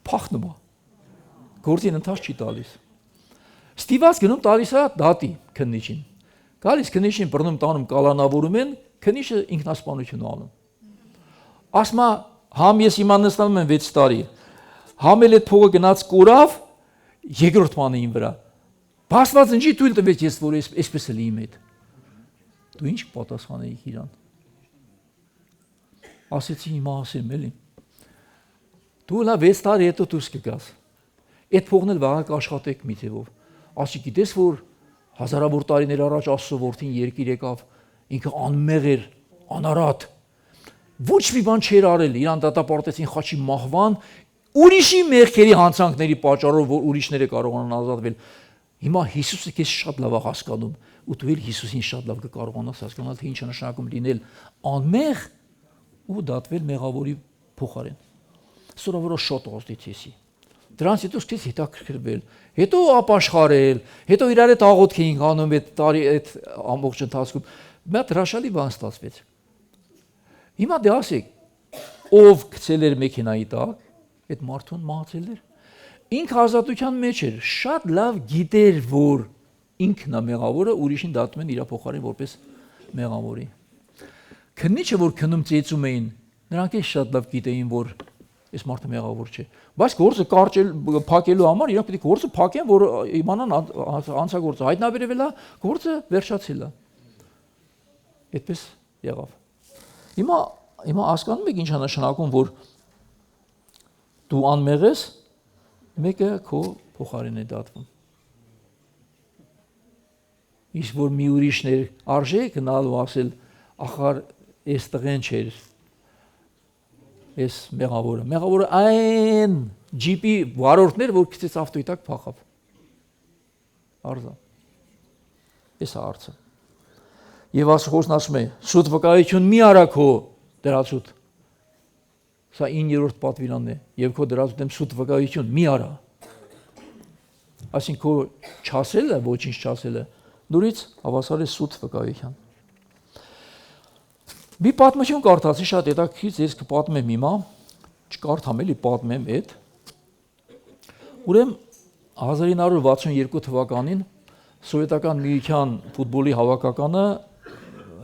Speaker 1: փախնում է։ Գործին ընթաց չի տալիս։ Ստիված գնում տալիս է դատի քննիչին։ Գալիս քննիչին բռնում տանում կալանավորում են, քննիչը ինքնասպանություն անում։ Ասма համ ես հիմա նստանում եմ 6 տարի։ Համ էլ այդ փողը գնաց կորավ երկրորդ մանեին վրա։ Բացված ընջի թույլ տվեց ես որ այսպես էլ իմ հետ։ Դու ինչ պատասխանեիք իրան։ Ասեցի հիմա ասեմ էլի։ Դու լավ 6 տարի հետո դուրս կգաս։ Այդ փողն էլ վաղ կաշխատեք մի ձևով։ Ասի գիտես որ հազարավոր տարիներ առաջ Աստծո որդին երկիր եկավ, ինքը անմեղ էր, անարատ։ Ոչ մի բան չէր արել, իրան դատապարտեցին խաչի մահվան, ուրիշի մեղքերի հանցանքների պատճառով, որ ուրիշները կարողանան ազատվել։ Հիմա Հիսուսը քեզ շատ լավ է հասկանում, ու դու էլ Հիսուսին շատ լավ կկարողանաս հասկանալ, թե ինչ է նշանակում լինել անմեղ ու դատվել մեղավորի փոխարեն։ Սորավորոշ շոտ ոստիցի։ Դրանց հետո սկսեց հետաքրքրվել, հետո ապաշխարել, հետո իրար հետ աղոթք էինք անում այդ տարի այդ ամբողջ ընթացքում։ Մի հատ հրաշալի բան ստացվեց։ Հիմա դե ասեք, ով գցել էր մեքենայի տակ, այդ մարդուն մահացել էր։ Ինքը ազատության մեջ էր, շատ լավ գիտեր, որ ինքն է մեղավորը, ուրիշին դատում են իր փոխարեն որպես մեղավորի։ Քննիչը որ քնում ծեծում էին, նրանք էլ շատ լավ գիտեին, որ այս մարդը մեղավոր չէ։ Բայց գործը կարճել փակելու համար իրանք պետք է գործը փակեն, որ իմանան անցագործը հայտնաբերվել է, գործը վերջացել է։ Այդպես եղավ։ Հիմա հասկանում եք ինչ է նշանակում, որ դու անմեղ ես, մեկը քո փոխարեն է դատվում։ Իսկ որ մի ուրիշն էր արժե գնալու ասել, ախար այս տղեն չէր ես մեղավորը այն ջիպի վարորդներ, որ քիծեց ավտոյի տակ փախավ։ Արզա։ Էս է արծը։ Եվ Աստծոն ասում է. «Սուտ վկայություն մի արա քո դրածուտ»։ Սա 9-րդ պատվիրանն է, եւ քո դրածուտ եմ սուտ վկայություն մի արա։ Այսինքն քո չասելը, ոչինչ չասելը, նորից հավասար է սուտ վկայության։ Մի պատմություն կարդացի շատ հետաքրքիր, ես կպատմեմ հիմա, չկարդամ էլի պատմեմ այդ։ Ուրեմն 1962 թվականին սովետական միության ֆուտբոլի հավաքականը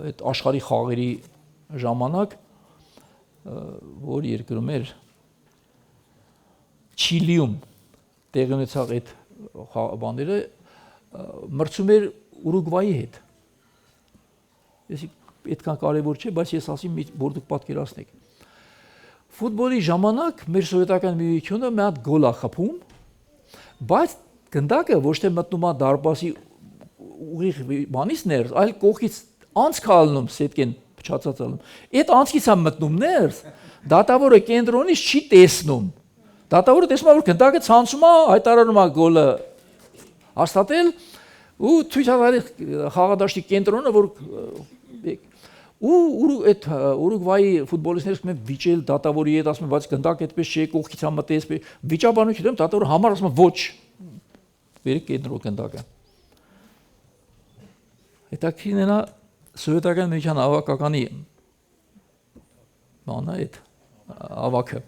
Speaker 1: այդ աշխարհի խաղերի ժամանակ որ երկրում էր Չիլիում տեղի ունեցավ այդ բաները մրցում էր Ուրուգվայի հետ։ Այդքան կարևոր չէ, բայց ես ասեմ, որ դուք պատկերացնեք։ Ֆուտբոլի ժամանակ մեր սովետական միությունը մի հատ գոլ է խփում, բայց գնդակը ոչ թե մտնում է դարպասի ուղիղ բանից ներս, այլ կողքից անցք ալնում, սետկեն փչացած ալնում։ Այդ անցքից է մտնում ներս, դատավորը կենտրոնից չի տեսնում։ Դատավորը տեսնում է, որ գնդակը ցանցում է, հայտարարում է գոլը հաստատել ու ցույց տալի խաղադաշտի կենտրոնը, որ ու այդ Ուրուգվայի ֆուտբոլիստները սկսում են վիճել դատավորի հետ, ասում են, բայց գնդակ այդպես չէ, կողքից է մտես, վիճաբանություն եմ, դատավորը համար ասում է ոչ։ Բերեք կենտրոն գնդակը։ Հետաքրքիրն է սովետական միության ավակականի բանը այդ ավակը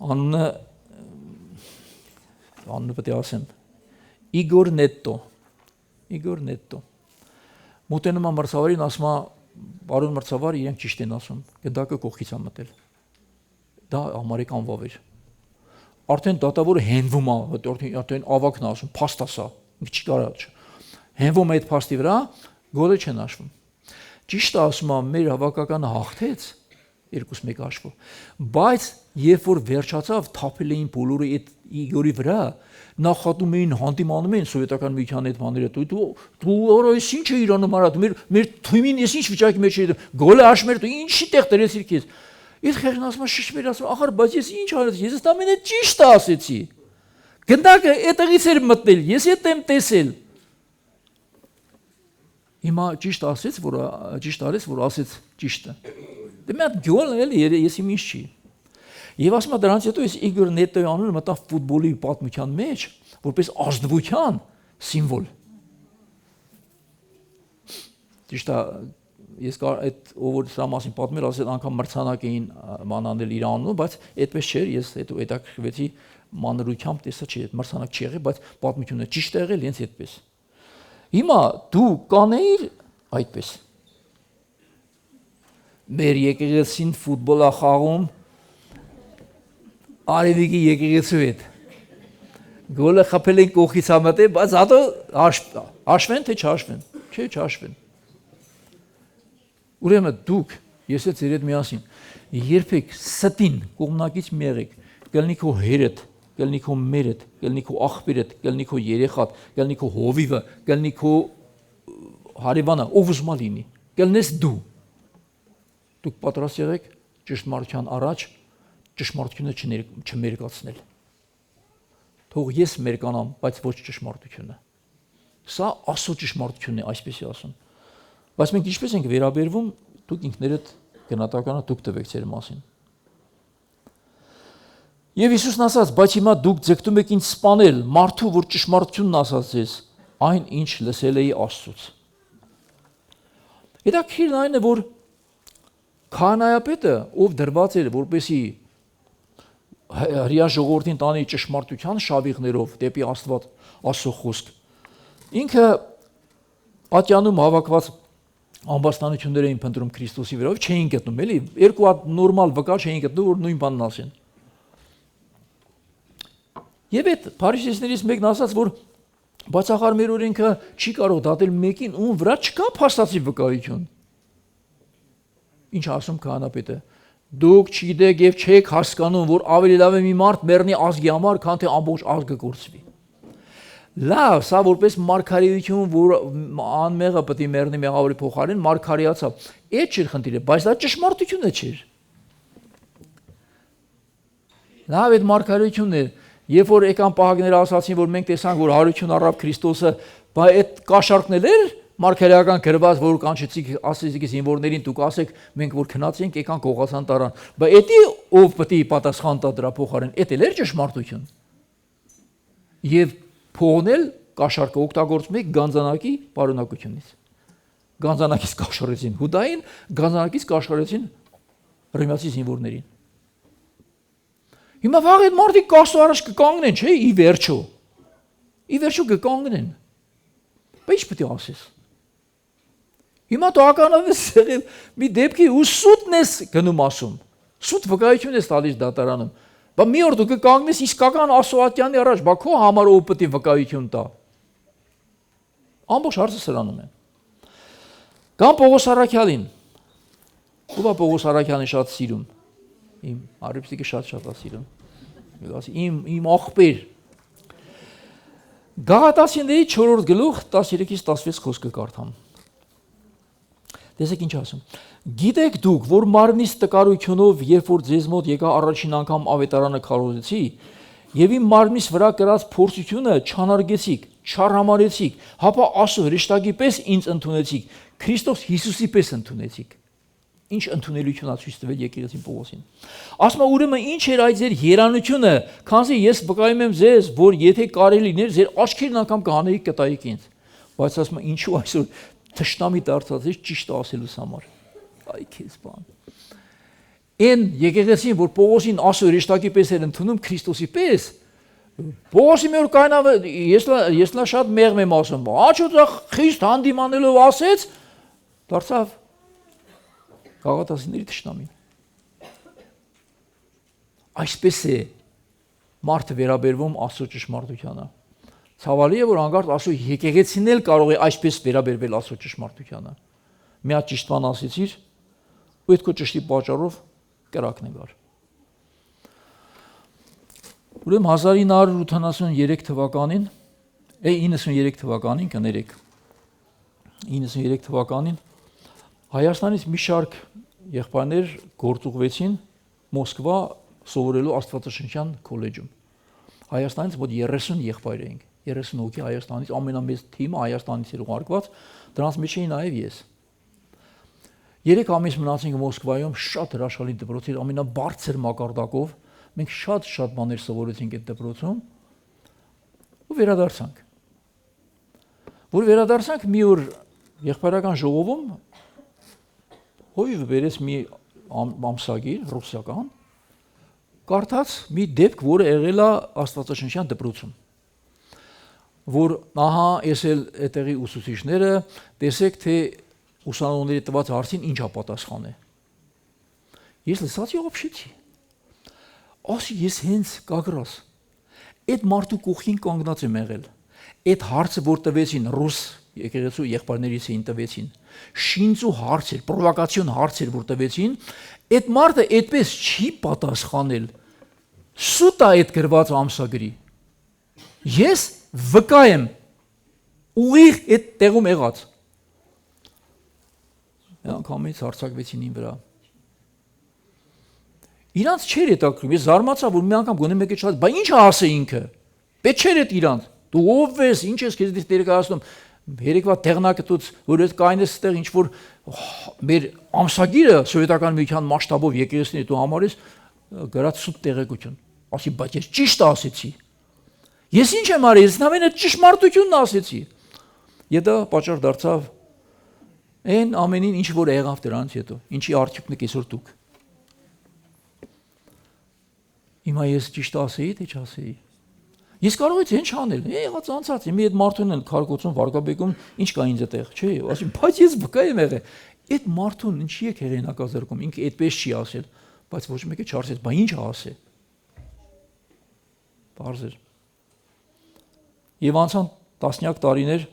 Speaker 1: անունը պետք է ասեմ Իգոր Նետտո մոտենում է մրցավարին, ասում է Բարոն մրցավար, իրենք ճիշտ են ասում, գնդակը կողքից է մտել։ Դա ամերիկան վավ էր։ Արդեն դատավորը հենվում է, արդեն ավակն է ասում, փաստ ասա, մի չի կարա։ Հենվում է այդ փաստի վրա, գոլը չեն հաշվում։ Ճիշտ է ասում է, մեր հավաքականը հաղթեց 2-1 հաշվով, բայց երբ որ վերջացավ, թափել էին բոլորը այդ Իգորի վրա, նախատում էին, հանդիմանում էին սովետական միության այդ բաները, դու այս ինչ է Իրանում արա, մեր թիմին ես ինչ վիճակի մեջ է, գոլը հաշվում էր, դու ինչի տեղ դրեցիր քեզ։ Այդ խեղն ասում է, շշմեր ասում, ախար, բայց ես ինչ արեցի, ես ամենը ճիշտ ասեցի։ Գնդակը այդտեղից էր մտնել, ես այդ եմ տեսել։ Հիմա ճիշտ ասեց, որ ճիշտ արեց, որ ասեց ճիշտը։ Դե մի հատ գոլ էլի, ես իմ ինչ չի։ Եվ ասում եմ դրանից հետո ես Իգոր Նետտոյի անունը մտավ ֆուտբոլի պատմության մեջ, որպես ազնվության սիմվոլ։ Ճիշտ է, ես այդ ով որ սա մասին պատմել, ասել անգամ մրցանակ էին մանանել իր անունը, բայց այդպես չէր, ես հետո հետաքրքրվեցի, մանրությամբ տեսա չի, մրցանակ չի եղել, բայց պատմությունը ճիշտ է եղել հենց այդպես։ Հիմա դու կանեիր այդպես։ Մեր եկեղեցին ֆուտբոլ է խաղում Արևիկի եկեղեցու հետ։ Գոլը խփել են կողքից համատե, բայց հատո հաշվեն թե չհաշվեն։ Չէ, չհաշվեն։ Ուրեմն դուք, ես էլ ձեր հետ միասին, երբեք ստին կողմնակից մի եղեք, կլինի քո հերդ, կլինի քո մերդ, կլինի քո աղբերդ, կլինի քո երեխատ, կլինի քո հովիվը, կլինի քո հարևանը, ով ուզում է լինի, կլինես դու։ Դուք պատրաստ եղեք ճշմարտության առաջ ճշմարտությունը չմերկացնել։ Թող ես մերկանամ, բայց ոչ ճշմարտությունը։ Սա Աստծո ճշմարտությունն է, այսպես է ասում։ Բայց մենք ինչպես ենք վերաբերվում, դուք ինքներդ գնահատականը դուք տվեք ձեր մասին։ Եվ Հիսուսն ասաց, բայց հիմա դուք ձգտում եք ինձ սպանել, մարդու, որ ճշմարտությունն ասաց ձեզ, այն ինչ լսել էի Աստծուց։ Հետաքրքիրն այն է, որ քահանայապետը, ով դրված էր, որպեսի հրեա ժողովրդին տանի ճշմարտության շավիղներով դեպի Աստված, Աստծո խոսք, ինքը պատյանում հավաքված ամբաստանություններ էին փնտրում Քրիստոսի վրա, չէին գտնում, էլի, երկու հատ նորմալ վկա չէին գտնում, որ նույն բանն ասեն։ Եվ այդ փարիսեցիներից մեկն ասաց, որ բացախար մեր օրենքը չի կարող դատել մեկին, ում վրա չկա փաստացի վկայություն։ Ինչ ասում քահանապետը։ Դուք չգիտեք եւ չեք հասկանում, որ ավելի լավ է մի մարդ մեռնի ազգի համար, քան թե ամբողջ ազգը կորցվի։ Լավ, սա որպես մարգարեություն, որ անմեղը պետք է մեռնի մեղավորի փոխարեն, մարգարեացավ։ Այդ չէր խնդիրը, բայց դա ճշմարտությունը չէր։ Լավ, այդ մարգարեությունն է, երբ որ եկան պահակները ասացին, որ մենք տեսանք, որ հարություն առավ Քրիստոսը, բայց այդ կաշառքն էր մարգարեական գրված, որ կանչեցիք ասեցիք զինվորներին, դուք ասեք, մենք որ քնած ենք, եկան կողացան տարան։ Բայց էդի ով պետք է պատասխան տա դրա փոխարեն, էդ էլ էր ճշմարտություն։ Եվ փողնել կաշառքը օգտագործում եք գանձանակի պարունակությունից։ Գանձանակից կաշառեցին Հուդային, գանձանակից կաշառեցին ռիմացի զինվորներին։ Հիմա վաղ այդ մարդիկ Աստծո առաջ կկանգնեն, չէ՞, ի վերջո։ Ի վերջո կկանգնեն։ Բայց ինչ պետք է ասես։ Հիմա դու ականավես եղել մի դեպքի ու սուտն ես գնում ասում։ Սուտ վկայություն ես տալիս դատարանում։ Բայց մի օր դու կկանգնես իսկական Աստծոատյանի առաջ, բա քո համար ով պետք է վկայություն տա։ Ամբողջ հարցը սրանում է։ Կամ Պողոս Առաքյալին։ Ո՞վ է Պողոս Առաքյալին շատ սիրում։ Իմ արիպսիկը շատ է սիրում։ Իմ աղբեր։ Գաղատացիների 4-րդ գլուխ 13-ից 16 խոսքը կարդամ։ Տեսեք ինչ ասում։ Գիտեք դուք, որ մարմնից տկարությունով, երբ որ ձեզ մոտ եկա առաջին անգամ ավետարանը քարոզեցի, եւ իմ մարմնից վրա կրած փորձությունը չանարգեցիք, չարհամարեցիք, հապա Աստծո հրեշտակի պես ինձ ընդունեցիք, Քրիստոս Հիսուսի պես ընդունեցիք։ Ինչ ընդունելություն ա ցույց տվել եկեղեցին Պողոսին։ Ասում է ուրեմն ինչ էր այդ ձեր երանությունը, քանզի ես վկայում եմ ձեզ, որ եթե կարելի լիներ, ձեր աչքերն անգամ կհանեիք կտայիք ինձ։ Բայց ասում է ինչու այսօր թշնամի դարձած ես ճիշտ ասելուց համար։ Այ քեզ բան։ Այն եկեղեցին, որ Պողոսին Աստծո հրեշտակի պես էր ընդունում Քրիստոսի պես, Պողոսի մեր կայնավ ես նա շատ մեղմ եմ ասում։ Աչոց խիստ հանդիմանելով ասեց, դարձավ Գաղատացիների թշնամին։ Այսպես է մարդը վերաբերվում Աստծո ճշմարտությանը։ Ցավալի է, որ հանկարծ Աստծո եկեղեցին էլ կարող է այսպես վերաբերվել Աստծո ճշմարտությանը։ Մի հատ ճիշտ բան ասեցիր, ու այդ քո ճշտի պատճառով կրակն է գար։ Ուրեմն 1983 թվականին, 93 թվականին, կներեք, 93 թվականին Հայաստանից մի շարք եղբայրներ գործուղվեցին Մոսկվա սովորելու Աստվածաշնչյան քոլեջում։ Հայաստանից մոտ 30 եղբայր էինք, 30 հոգի Հայաստանից, ամենամեծ թիմը Հայաստանից էր ուղարկված, դրանց մեջ էի նաև ես։ 3 ամիս մնացինք Մոսկվայում, շատ հրաշալի դպրոց էր, ամենաբարձր մակարդակով, մենք շատ բաներ սովորեցինք այդ դպրոցում ու վերադարձանք։ Որ վերադարձանք մի օր եղբայրական ժողովում հովիվը բերեց մի ամսագիր ռուսական, Կարդաց մի դեպք, որը եղել է Աստվածաշնչյան դպրոցում, որ ահա ես էլ այդտեղի ուսուցիչները տեսեք թե ուսանողների տված հարցին ինչ պատասխան է։ Ես լսած ողջեցի։ Ասի ես հենց կագրաս այդ մարդու կողքին կանգնած եմ եղել։ Այդ հարցը որ տվեցին ռուս եկեղեցու եղբայրներից էին տվեցին։ Շինծու հարցեր, պրովոկացիոն հարցեր որ տվեցին, այդ մարդը այդպես չի պատասխանել։ Սուտ է այդ գրված ամսագրի։ Ես վկա եմ ուղիղ այդ տեղում եղած։ Անգամից հարցակվեցին ին վրա։ Իրանց չէր հետաքրքրում, ես զարմացա, որ մի անգամ գոնե մեկը չասեց, բա ի՞նչ ասե ինքը։ Պետք չէր այդ իրանց։ Դու ով ես, ինչ ես քեզ ներկայացնում։ Երեկվա տեղնակտուց, որ այդ կային ես այդտեղ ինչ որ մեր ամսագիրը սովետական միության մասշտաբով եկեղեցիների դու համարես գրած սուտ տեղեկություն։ Ասի, բայց ես ճիշտ ասեցի։ Ես ինչ եմ արել, ես նավեն այդ ճշմարտությունն ասեցի։ Եվ դա պատճառ դարձավ այն ամենին, ինչ որ եղավ դրանից հետո, ինչի արդյունքն եք այսօր դուք։ Հիմա ես ճիշտ ասեի, թե չասեի։ Ես կարող եմ ինչ անել, եղած անցած, իմի այդ մարդուն են քարկոցում, վարկաբեկում, ինչ կա ինձ այդտեղ, չէ՞, ասում, բայց ես վկա եմ եղել։ Այդ մարդուն ինչի եք հեղինակազրկում, ինքը այդպես չի ասել, բայց ոչ մեկը չարսեց, բա ինչ ասե։ Բարձր։ Եվ անցան տասնյակ տարիներ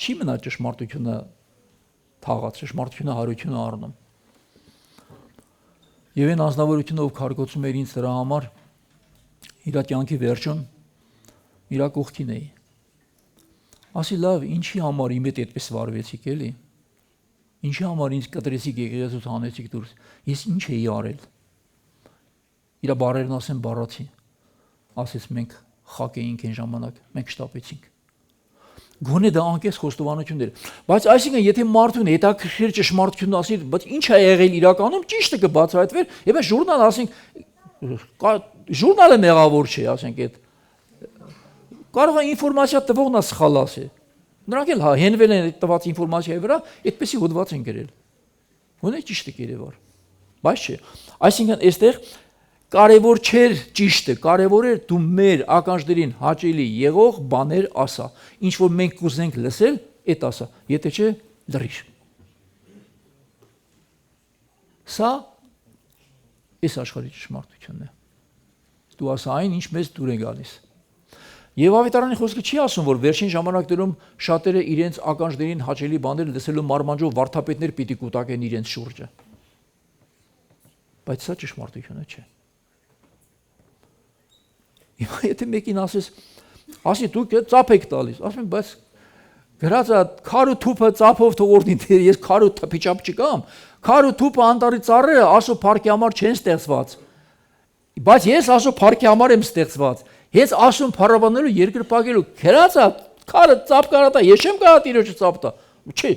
Speaker 1: չի մնա ճշմարտությունը թաղած, ճշմարտությունը հարությունը առնում։ Եվ այն անձնավորությունը ով քարկոցում էր ինձ դրա համար իր կյանքի վերջում իր կողքին էի։ Ասի լավ, ինչի համար իմ հետ այդպես վարվեցիք էլի։ Ինչի համար ինձ կտրեցիք եկեղեցուց հանեցիք դուրս։ Ես ինչ էի արել։ Իր բարերն ասեն բառացի։ Ասես մենք խակ էինք այն ժամանակ, մենք շտապեցինք։ Գոնե դա անկես խոստովանություն էր։ Բայց այսինքն եթե մարդուն հետաքրքիր ճշմարտությունն ասի, բայց ինչ է եղել իրականում, ճիշտը կբացահայտվեր, եւ այս ժուրնալ ասենք ժուրնալը մեղավոր չէ, ասենք այդ կարող է ինֆորմացիա տվողն է սխալ ասի։ Նրանք էլ հենվել են այդ տված ինֆորմացիայի վրա, այդպեսի հոդված են գրել։ Գոնե ճիշտը կերևար։ Բայց չէ։ Այսինքն այստեղ կարևոր չէր ճիշտը, կարևոր էր դու մեր ականջներին հաճելի եղող բաներ ասա։ Ինչ որ մենք կուզենք լսել, այդ ասա, եթե չէ լրիր։ Սա այս աշխարհի ճշմարտությունն է։ Դու ասա այն, ինչ մեզ դուր է գալիս։ Եվ ավետարանի խոսքը չի ասում, որ վերջին ժամանակներում շատերը իրենց ականջներին հաճելի բաներ լսելու մարմանջով վարդապետներ պիտի կուտակեն իրենց շուրջը։ Բայց սա ճշմարտությունը չէ։ Հիմա եթե մեկին ասի դուք ծափ եք տալիս, ասում եմ, բայց գրածա քարու թուփը ծափով թողորտին դեր, ես քարու թփիչապ չկամ, քարու թուփը անտարի ծառերը ասո փառքի համար չեն ստեղծված, բայց ես ասո փառքի համար եմ ստեղծված, ես ասում փառաբանելու երկրպագելու, գրածա քարը ծափ կարա, ես չեմ կարա տիրոջը ծափ տա, չի,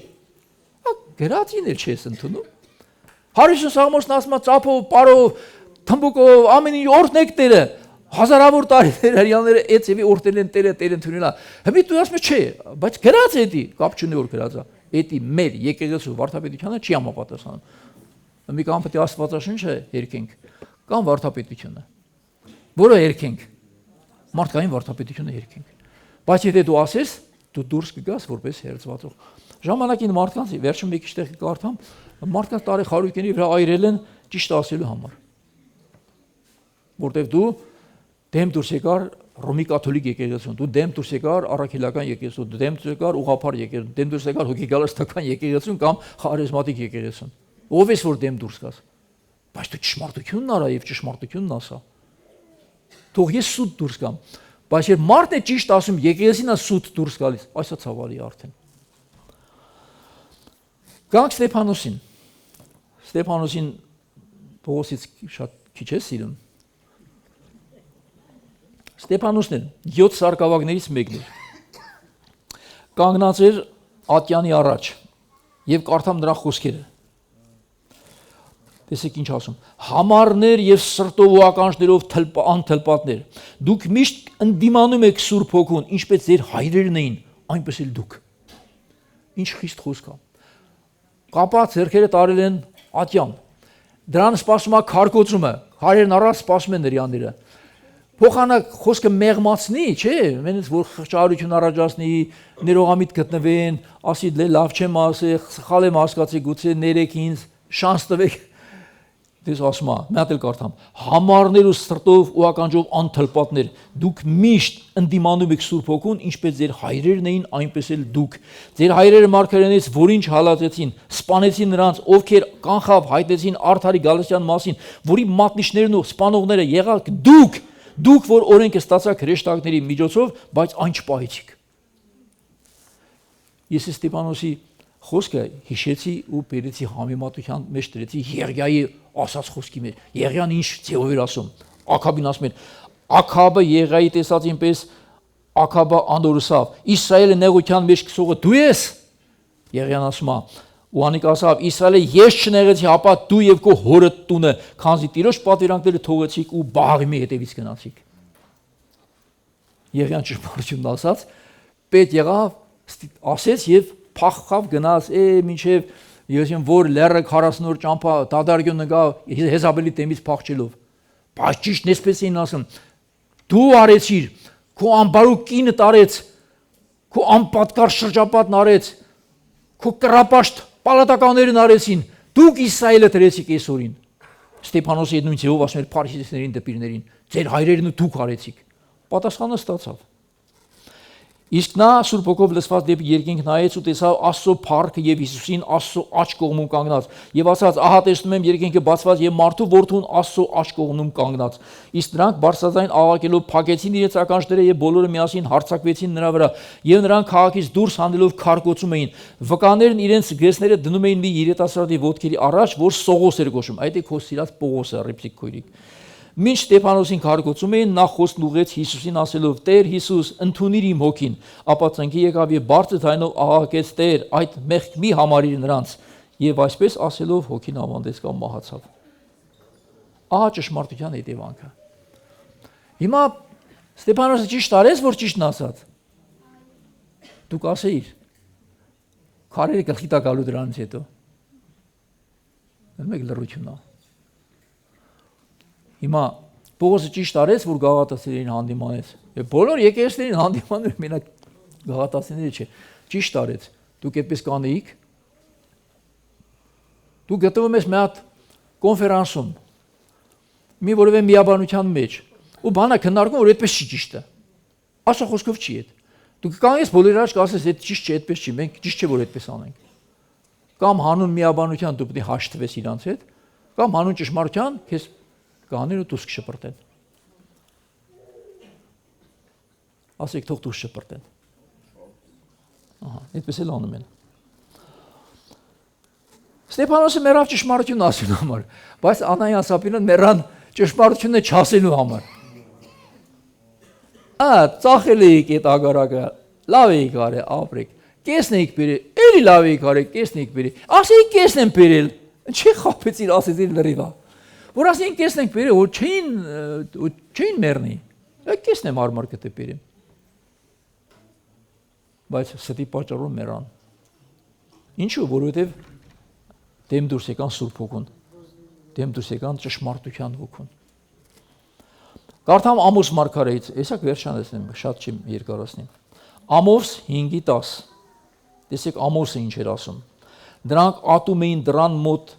Speaker 1: գրածին էլ չես ընդունում, Հարություն Սաղմոսն ասում է ծափով, պարով, թմբուկով, ամեն ինչ օրհնեք Տերը, հազարավոր տարիներ հрьяաները այդ ծեվի օրտել են Տերը ընդունելա։ Հիմա դու ասում ես չէ, բայց գրած է դի, կապ չունի որ գրած է։ Էդի մեր եկեղեցու վարդապետությանը չի համապատասխանում։ Մի կամ պետք է Աստվածաշունչը երկենք, կամ վարդապետությունը։ Որը երկենք։ Մարդկային վարդապետությունը երկենք։ Բայց եթե դու ասես, դու դուրս կգաս որպես հերձվածող։ Ժամանակին մարդկանց վերջում մի քիչ տեղ կարդամ, մարդկանց տարի խարույկների վրա այրել են ճիշտ ասելու համար։ Որտեղ դու դեմ դուրս եկար Ռոմի կաթոլիկ եկեղեցուն, դու դեմ դուրս եկար առաքելական եկեղեցուն, դու դեմ դուրս եկար ուղղափառ եկեղեցուն, դեմ դուրս եկար հոգեգալստական եկեղեցուն կամ խարիզմատիկ եկեղեցուն։ Ով ես որ դեմ դուրս գաս։ Բայց դու ճշմարտությունն արա եւ ճշմարտությունն ասա։ Թող ես սուտ դուրս գամ։ Բայց երբ մարդն է ճիշտ ասում, եկեղեցին է սուտ դուրս գալիս, այսա ցավալի արդեն։ Գանք Ստեփանոսին։ Ստեփանոսին Պողոսից շատ քիչ է սիրում։ Ստեփանոսն էլ 7 սարկավագներից մեկն էր։ Կանգնած էր ատյանի առաջ եւ կարդամ նրա խոսքերը։ Տեսեք ինչ ասում. Համառներ եւ սրտով ու ականջներով անթլպատներ։ Դուք միշտ ընդդիմանում եք Սուրբ Հոգուն, ինչպես ձեր հայրերն էին, այնպես էլ դուք։ Ինչ խիստ խոսք է։ Կապած ձեռքերը տարել են ատյան։ Դրան սպասում է քարկոծումը, հայերն առած սպասում են նրյանները։ Փոխանակ խոսքը մեղմացնի, չէ, մենից որ խղճահարություն առաջացնի, ներողամիտ գտնվեն, ասի լավ չեմ ասել, սխալ եմ հասկացի, գուցե ներեք ինձ, շանս տվեք։ Դες ասում է, մի հատ էլ կարդամ, համարներ ու սրտով ու ականջով անթլպատներ, դուք միշտ ընդդիմանում եք Սուրբ Հոգուն, ինչպես ձեր հայրերն էին, այնպես էլ դուք։ Ձեր հայրերը մարգարեներից որին չհալածեցին, սպանեցին նրանց, ովքեր կանխավ հայտնեցին արդարի գալստյան մասին, որի մատնիչներն ու սպանողները եղաք դուք, որ օրենքը ստացաք հրեշտակների միջոցով, բայց այն չպահեցիք։ Ես Ստեփանոսի խոսքը հիշեցի ու բերեցի համեմատության մեջ դրեցի Եղիայի ասած խոսքի մեջ։ Եղիան ինչ ձևով էր ասում։ Աքաբին ասում էր, Աքաբը Եղիայի տեսածին պես Աքաբը անորսավ։ Իսրայելը նեղության մեջ քսողը դու ես։ Եղիան ասում է, ու անիկ ասավ, Իսրայելը ես չնեղեցի, ապա դու եւ քո հորը տունը, քանզի Տիրոջ պատվիրանքները թողեցիք ու Բաղիմի հետևից գնացիք։ Եղիան ճշմարտությունն ասած, պետ եղավ, ասեց եւ փախավ գնաց, մինչև եսեմ որ լերը 40 օր ճամփա դադարյուն նգա Հեզաբելի դեմից փախչելով։ Բայց ճիշտ նեսպես էին ասում, դու արեցիր, քո ամբարու կինը տարեց, քո անպատկար շրջապատն արեց, քո կրապաշտ պալատականներն արեցին, դուք Իսրայելը դրեցիք այսօրին։ Ստեփանոսի այդ նույն ձևով ասում էր փարիսեցիներին դպիրներին, ձեր հայրերն ու դուք արեցիք։ Պատասխանը ստացավ։ Իսկ նա Սուրբ Հոգով լսված դեպի երկինք նայեց ու տեսավ Աստծո փառքը եւ Հիսուսին Աստծո աջ կողմում կանգնած եւ ասաց. ահա տեսնում եմ երկինքը բացված եւ մարդու որդուն Աստծո աջ կողմում կանգնած։ Իսկ նրանք բարձրաձայն աղաղակելով փակեցին իրենց ականջները եւ բոլորը միասին հարձակվեցին նրա վրա եւ նրան քաղաքից դուրս հանելով քարկոծում էին։ Վկաներն իրենց գեսները դնում էին մի երիտասարդի ոտքերի առաջ, որ Սողոս էր կոչում։ Այդ է քո սիրած Պողոսը, Ռիփսիկ քույրիկ։ Մինչ Ստեփանոսին քարկոծում էին, նա խոսքն ուղղեց Հիսուսին ասելով. Տեր Հիսուս, ընդունիր իմ հոգին, ապա ծնկի եկավ եւ բարձր ձայնով աղաղակեց. Տեր, այդ մեղք մի համարիր նրանց, եւ այսպես ասելով հոգին ավանդեց կամ մահացավ։ Ահա ճշմարտության հետևանքը։ Հիմա Ստեփանոսը ճիշտ արեց, որ ճիշտն ասաց։ Դուք ասեիր, քարերը գլխի տակ գալու դրանից հետո։ Մեկ լրությունն է։ Հիմա Պողոսը ճիշտ արեց, որ գաղատացիներին հանդիմանեց։ Եվ բոլոր եկեղեցիներին հանդիմանել մենակ գաղատացիները չէ։ Ճիշտ արեց։ Դուք այդպես կանեիք։ Դու գտնվում ես մի հատ կոնֆերանսում, մի որևէ միաբանության մեջ, ու բանը քննարկում, որ այդպես չի ճիշտը։ Աստծո խոսքով չի այդ։ Դու կանգնես բոլորի առաջ կասես, այդ ճիշտ չէ, այդպես չի, մենք ճիշտ չէ, որ այդպես անենք։ Կամ հանուն միաբանության դու պետք է հաշտվես իրանց հետ, կամ հանուն ճշմարտության քեզ կանեն ու դուս կշպրտեն։ Ասեք թող դուս շպրտեն։ Ահա, այդպես էլ անում են։ Ստեփանոսը մեռավ ճշմարտությունն ասելու համար, բայց Անանիաս Սապիրոն մեռան ճշմարտությունը չասելու համար։ Ծախել էիք այդ ագարակը, լավ էիք արել, ապրեք։ Կեսն էիք բերել, էլի լավ էիք արել, կեսն էիք բերել։ Ասեիք կեսն եմ բերել։ Չի խափեցին, ասեցին լրիվա։ Որ ասենք կեսն ենք բերել, որ չէին մեռնի։ Կեսն եմ արմար կտե բերեմ։ Բայց ստի պատճառով մեռան։ Ինչու, որովհետև դեմ դուրս եկան Սուրբ Հոգուն, դեմ դուրս եկան ճշմարտության հոգուն։ Կարդամ Ամոս մարգարեից, հեսա վերջանացնեմ, շատ չեմ երկարացնեմ։ Ամոս 5:10։ Տեսեք Ամոսը ինչ էր ասում։ Դրանք ատում էին դրան մոտ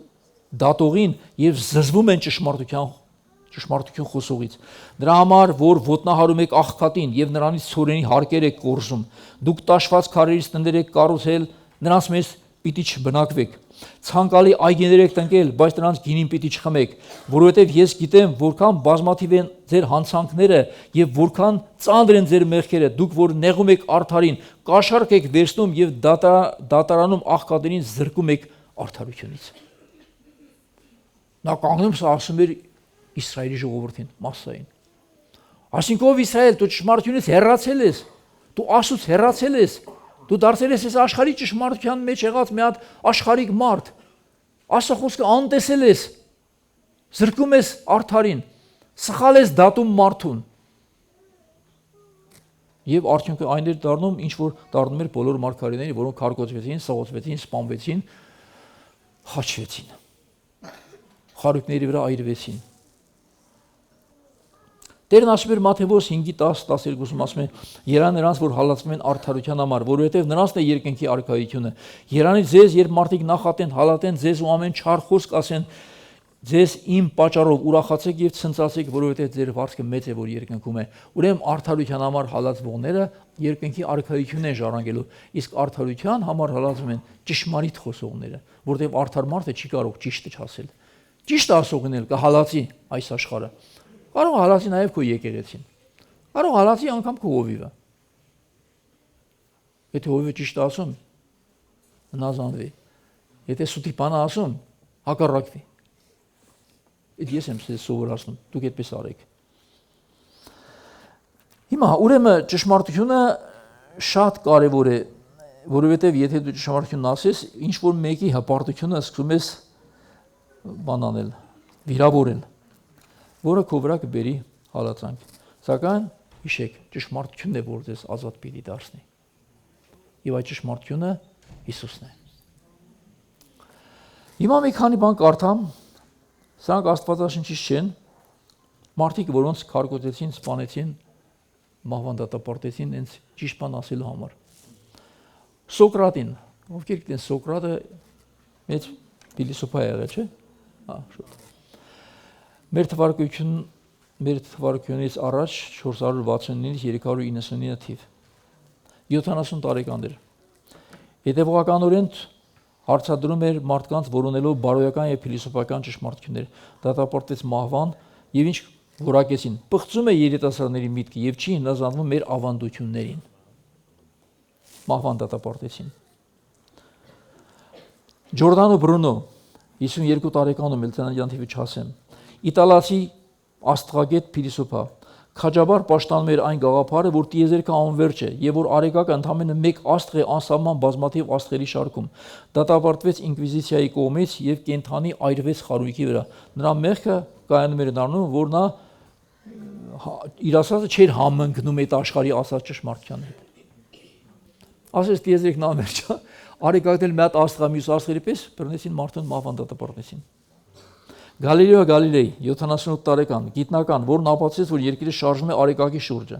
Speaker 1: դատողին եւ զզվում են ճշմարտություն խոսողից։ Դրա համար, որ ոտնահարում եք աղքատին եւ նրանից ցորենի հարկեր եք կորզում, դուք տաշված քարերից տներ եք կառուցել, նրանց մեջ պիտի չբնակվեք։ Ցանկալի այգիներ եք տնկել, բայց նրանց գինին պիտի չխմեք, որովհետև ես գիտեմ, որքան բազմաթիվ են ձեր հանցանքները եւ որքան ծանր են ձեր մեղքերը, դուք որ նեղում եք արդարին, կաշառք եք վերցնում եւ դատարանում աղքատերին զրկում եք արդարությունից։ Նա կանգնում ասում էր Իսրայելի ժողովրդին, մասսային։ Այսինքն ով Իսրայել, դու ճշմարտությունից հեռացել ես, դու Աստծուց հեռացել ես, դու դարձել ես այս աշխարհի ճշմարտության մեջ եղած մի հատ աշխարհիկ մարդ։ Աստծո խոսքը անտեսել ես, զրկում ես արդարին, սխալ ես դատում մարդուն։ Եվ արդյունքը այն էր դառնում, ինչ որ դառնում էր բոլոր մարգարեների, որոնք քարկոծվեցին, սողոցվեցին, սպանվեցին, խաչվեցին։ խարույկների վրա այրվեցին։ Տերն ասում էր Մատթեոս 5:10-12-ում ասում է. «Երան նրանց, որ հալածվում են արդարության համար, որովհետև նրանցն է երկնքի արքայությունը։ Երանի ձեզ, երբ մարդիկ նախատեն, հալատեն ձեզ ու ամեն չար խոսք ասեն ձեզ իմ պատճառով, ուրախացեք եւ ցնծացեք, որովհետև ձեր վարձքը մեծ է, որ երկնքում է»։ Ուրեմն արդարության համար հալածվողները երկնքի արքայությունն են ժառանգելու, իսկ արդարության համար հալածվում են ճշմարիտ խոսողները, որովհետև արդար մարդը չի կարող ճիշտը ասել։ Ճիշտ ասողն էլ կհալածի այս աշխարհը։ Կարող հալածի նաև քո եկեղեցին։ Կարող հալածի անգամ քո հովիվը։ Եթե հովիվը ճիշտ ասում, հնազանդվի։ Եթե սուտի բան ասում, հակառակվի։ Այդ ես եմ ձեզ սովորացնում, դուք այդպես արեք։ Հիմա ուրեմն ճշմարտությունը շատ կարևոր է, որովհետև եթե դու ճշմարտությունն ասես, ինչ որ մեկի հպարտությունը սկսում ես բան անել, վիրավորել, որը քո վրա կբերի հալածանք։ Սակայն հիշեք, ճշմարտությունն է, որ ձեզ ազատ պիտի դարձնի։ Եվ այդ ճշմարտությունը Հիսուսն է։ Հիմա մի քանի բան կարդամ, սրանք Աստվածաշնչից չեն, մարդիկ, որոնց քարկոծեցին, սպանեցին, մահվան դատապարտեցին հենց ճիշտ բան ասելու համար։ Սոկրատին, ովքեր գիտեն Սոկրատը մեծ փիլիսոփա է եղել, չէ՞։ Շուտ։ Մեր թվարկությունից առաջ 469-ից 399 թիվ։ 70 տարեկան էր։ Հետևողականորեն հարցադրում էր մարդկանց որոնելով բարոյական եւ փիլիսոփական ճշմարտություններ, դատապարտեց մահվան եւ ինչ որակեցին։ Պղծում է երիտասարդների միտքը եւ չի հնազանդվում մեր ավանդություններին։ Մահվան դատապարտեցին։ Ջորդանո Բրունո 52 տարեկանում Էլցանյան թիվը չասեմ։ Իտալացի աստղագետ փիլիսոփա քաջաբար պաշտպանում էր այն գաղափարը, որ տիեզերքը անverջ է եւ որ արեգակը ընդամենը մեկ աստղ է անսահման բազմաթիվ աստղերի շարքում։ Դատապարտվեց ինկվիզիցիայի կողմից եւ կենթանի այրվեց խարույկի վրա։ Նրա մեղքը կայանում էր նրանում, որ նա իր ասածը չէր համընկնում այդ աշխարհի ասած ճշմարտության հետ։ Ասես տիեզերքն անverջ է, արեգակն էլ մի հատ աստղ է, մյուս աստղերի պես բռնեցին մարդուն մահվան դատապարտեցին։ Գալիլեո Գալիլեի 78 տարեկան գիտնական, որն ապացուցեց, որ երկիրը շարժվում է արեգակի շուրջը։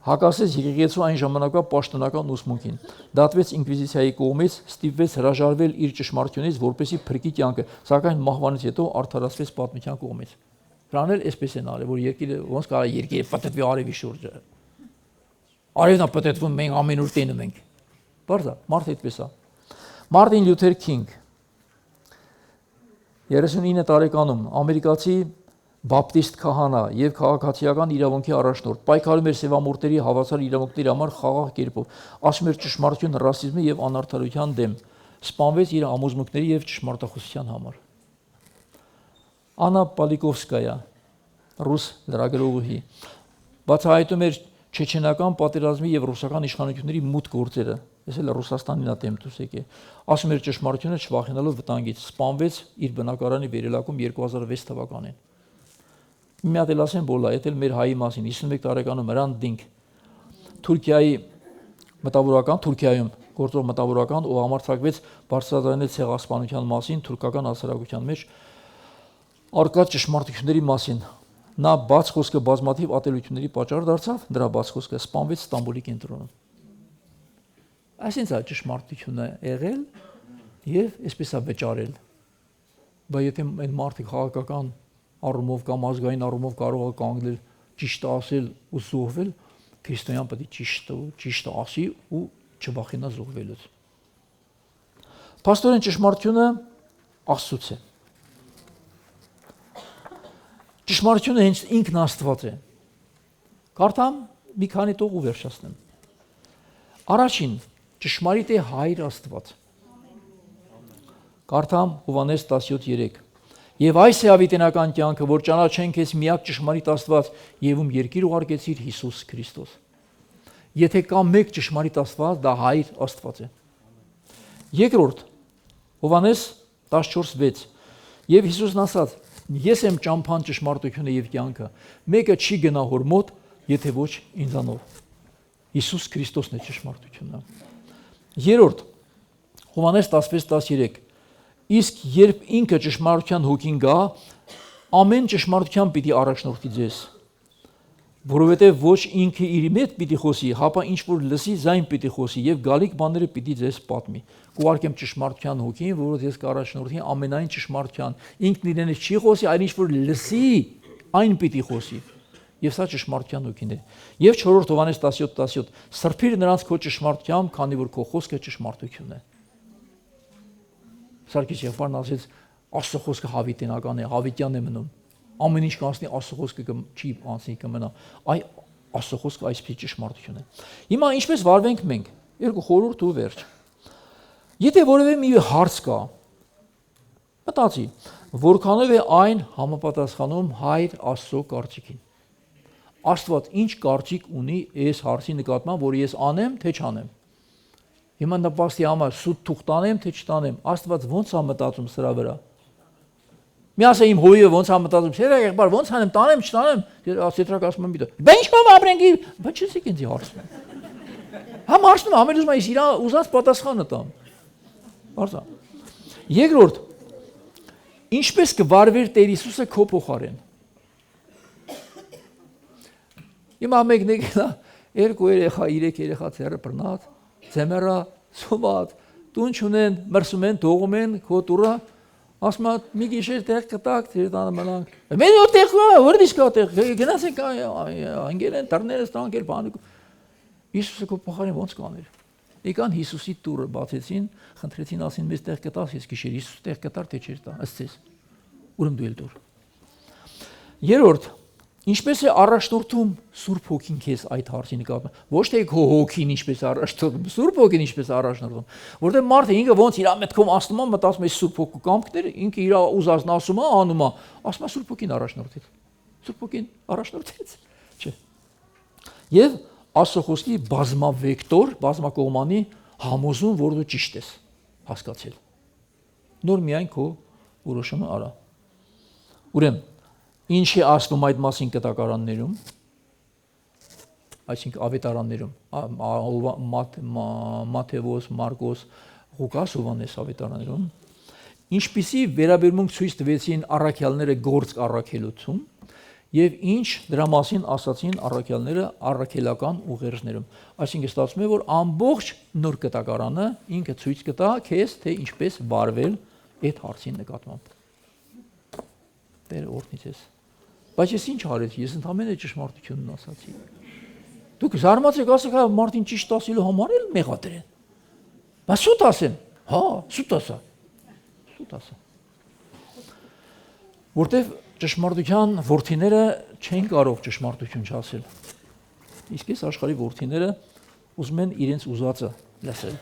Speaker 1: Հակասեց եկեղեցու այն ժամանակվա պաշտոնական ուսմունքին։ Դատվեց ինկվիզիցիայի կողմից, ստիպվեց հրաժարվել իր ճշմարտությունից, որպեսզի փրկի կյանքը, սակայն մահվանից հետո արդարացվեց պատմության կողմից։ Դրանն էլ այսպես են արել, որ երկիրը ոնց կարա երկիրը պատտվի արևի շուրջը։ Արևն է պատտվում, մենք ամեն օր տենում ենք։ Բարձա, մարդը այդպես է։ Մարտին Լյութեր Քինգ 39 տարեկանում ամերիկացի բապտիստ քահանա եւ քաղաքացիական իրավունքի առաջնորդ պայքարում էր սևամորտերի հավասար իրավունքների համար խաղաղ կերպով, ասում էր ճշմարտություն, ռասիզմի եւ անարդարության դեմ, սպանվեց իր ամոզմունքների եւ ճշմարտախոսության համար։ Աննա Պալիկովսկայա, ռուս լրագրողի, բացահայտում էր չեչենական պատերազմի եւ ռուսական իշխանությունների մութ գործերը։ Ես էլ Ռուսաստանին ատեմտուս եկե։ Ասում էր ճշմարտությունը չվախենալով վտանգից, սպանվեց իր բնակարանի վերելակում 2006 թվականին։ Մի հատ էլ ասեմ բոլա, դա էլ մեր հայի մասին 51 տարեկանում Հրանտ Դինք Թուրքիայի Թուրքիայում գործող մտավորական ով համարձակվեց բարձրաձայնել ցեղասպանության մասին թուրքական հասարակության մեջ արկա ճշմարտությունների մասին։ Նա բաց խոսքը բազմաթիվ ատելությունների պատճառ դարձավ, դրա բաց խոսքը սպանվեց Ստամբուլի կենտրոնում։ Այսինքն ճշմարտությունը եղել եւ այսպես է վճարել։ Բայց եթե այն մարդը քաղաքական առումով կամ ազգային առումով կարող է կանգնել ճիշտ ասել ու զոհվել, քրիստոնյան պետք է ճիշտ ասի ու չվախենա զոհվելուց։ Պաստորեն ճշմարտությունը Աստծուց է։ Ճշմարտությունը հենց ինքն Աստված է։ Կարդամ մի քանի տող ու վերջացնեմ։ Առաջին ճշմարիտ է Հայր Աստված։ Կարդամ Հովհաննես 17:3 Եվ այս է ավիտենական կյանքը, որ ճանաչեն քեզ միակ ճշմարիտ Աստված եւ ում երկիր ուղարկեցիր Հիսուս Քրիստոս։ Եթե կա մեկ ճշմարիտ Աստված, դա Հայր Աստված է։ Երկրորդ Հովհաննես 14:6 Եվ Հիսուսն ասաց. Ես եմ ճամփան, ճշմարտությունը եւ կյանքը։ Մեկը չի գնա հոր մոտ, եթե ոչ ինձանով։ Հիսուս Քրիստոսն է ճշմարտությունը։ Երրորդ Հովհաննես 16:13 Իսկ երբ ինքը ճշմարտության հոգին գա, ամեն ճշմարտության պիտի առաջնորդի ձեզ, որովհետև ոչ ինքը իր մեջ պիտի խոսի, հապա ինչ որ լսի զայն պիտի խոսի եւ գալիք բաները պիտի ձեզ պատմի։ Կուարկեմ ճշմարտության հոգին, որով ես կառաջնորդի ամենայն ճշմարտության։ Ինքն իրենից չի խոսի, այլ ինչ որ լսի, այն պիտի խոսի։ Եվ սա ճշմարտության հոգին է։ Եվ 4 Հովհաննես 17:17 սրբիր նրանց քո ճշմարտությամբ, քանի որ քո խոսքը ճշմարտություն է։ Սարգիս Եղբայրն ասեց, Աստծո խոսքը հավիտենական է, հավիտյան է մնում։ Ամեն ինչ կանցնի, Աստծո խոսքը չի անցնի կմնա։ Այ Աստծո խոսքը այսպես ճշմարտություն է։ Հիմա ինչպես վարվենք մենք։ Երկու խորհուրդ ու վերջ։ Եթե որևէ մի հարց կա, մտածի, որքանով է այն համապատասխանում Հայր Աստծո կարծիքին։ Աստված ինչ կարծիք ունի այս հարցի նկատմամբ, որ ես անեմ, թե չանեմ։ Հիմա նպաստի համար սուտ թուղթ տանեմ, թե չտանեմ։ Աստված ո՞նց է մտածում սրա վրա։ Մի ասա իմ հոյը ո՞նց է մտածում, չէ՞ եղբայր, ո՞նց անեմ, տանեմ, չտանեմ։ Ասետրակ ասում եմ՝ «Բա ինչքան ապրենք»։ Բա չսիկ ինձ հարցնում։ Համ հարցնում, ամեն ուզում ես իր ուզած պատասխանը տամ։ Բարձա։ Երկրորդ, ինչպես կվարվեր Տեր Հիսուսը քո փոխարեն։ Հիմա մեկն եկնա, 2 երեխա, 3 երեխա ծերը բռնած, ձեմերա, սոված, տուն չունեն, մրսում են, թողում են, քո տուրը, ասում է, մի գիշեր տեղ կտակ, ձեր տանը մնանք։ Մենք ու տեղ կա, որտե՞ս կա տեղ, գնացեք անգել են, դռները ստանքել, բանը։ Հիսուսը քո փոխարեն ո՞նց կաներ։ Եկան Հիսուսի տուրը բացեցին, խնդրեցին, ասին, մեզ տեղ կտաս, ես գիշեր Հիսուս տեղ կտար, թե չէր տա, ըստ ձեզ։ Ուրեմն դու էլ տուր։ Երրորդ, ինչպես է առաջնորդում Սուրբ Հոգին քեզ այդ հարցի նկատմամբ։ Ոչ թե քո հոգին ինչպես առաջնորդում, Սուրբ Հոգին ինչպես առաջնորդում, որտեղ մարդը ինքը ոնց իր մտքում ասում է, մտածում է Սուրբ Հոգու կամքները, ինքը իր ուզածն ասում է, անում է, ասում է Սուրբ Հոգին առաջնորդեց։ Սուրբ Հոգին առաջնորդեց, չէ։ Եվ Աստծո խոսքի բազմավեկտոր, բազմակողմանի համոզում, որ դու ճիշտ ես հասկացել։ Նոր միայն քո որոշումը արա։ Ուրեմն ինչ է ասվում այդ մասին կտակարաններում, այսինքն ավետարաններում, Մատթեոս, Մարկոս, Ղուկաս, Հովհաննես ավետարաններում, ինչպիսի վերաբերմունք ցույց տվեցին առաքյալները գործ առաքելություն եւ ինչ դրա մասին ասացին առաքյալները առաքելական ուղերձներում։ Այսինքն ստացվում է, որ ամբողջ նոր կտակարանը ինքը ցույց կտա քեզ, թե ինչպես վարվել այդ հարցի նկատմամբ։ Տերը օրհնի ձեզ։ Բայց ես ինչ արեցի, ես ընդհանրապես ճշմարտությունն ասացի։ Դուք զարմացեք, ասեք, հա մարդին ճիշտ ասելու համար էլ մեղադրեն։ Բա սուտ ասեն։ Հա, սուտ ասա։ Սուտ ասա։ Որտեվ ճշմարտության որդիները չեն կարող ճշմարտություն չասել։ Իսկ այս աշխարհի որդիները ուզում են իրենց ուզածը լսել։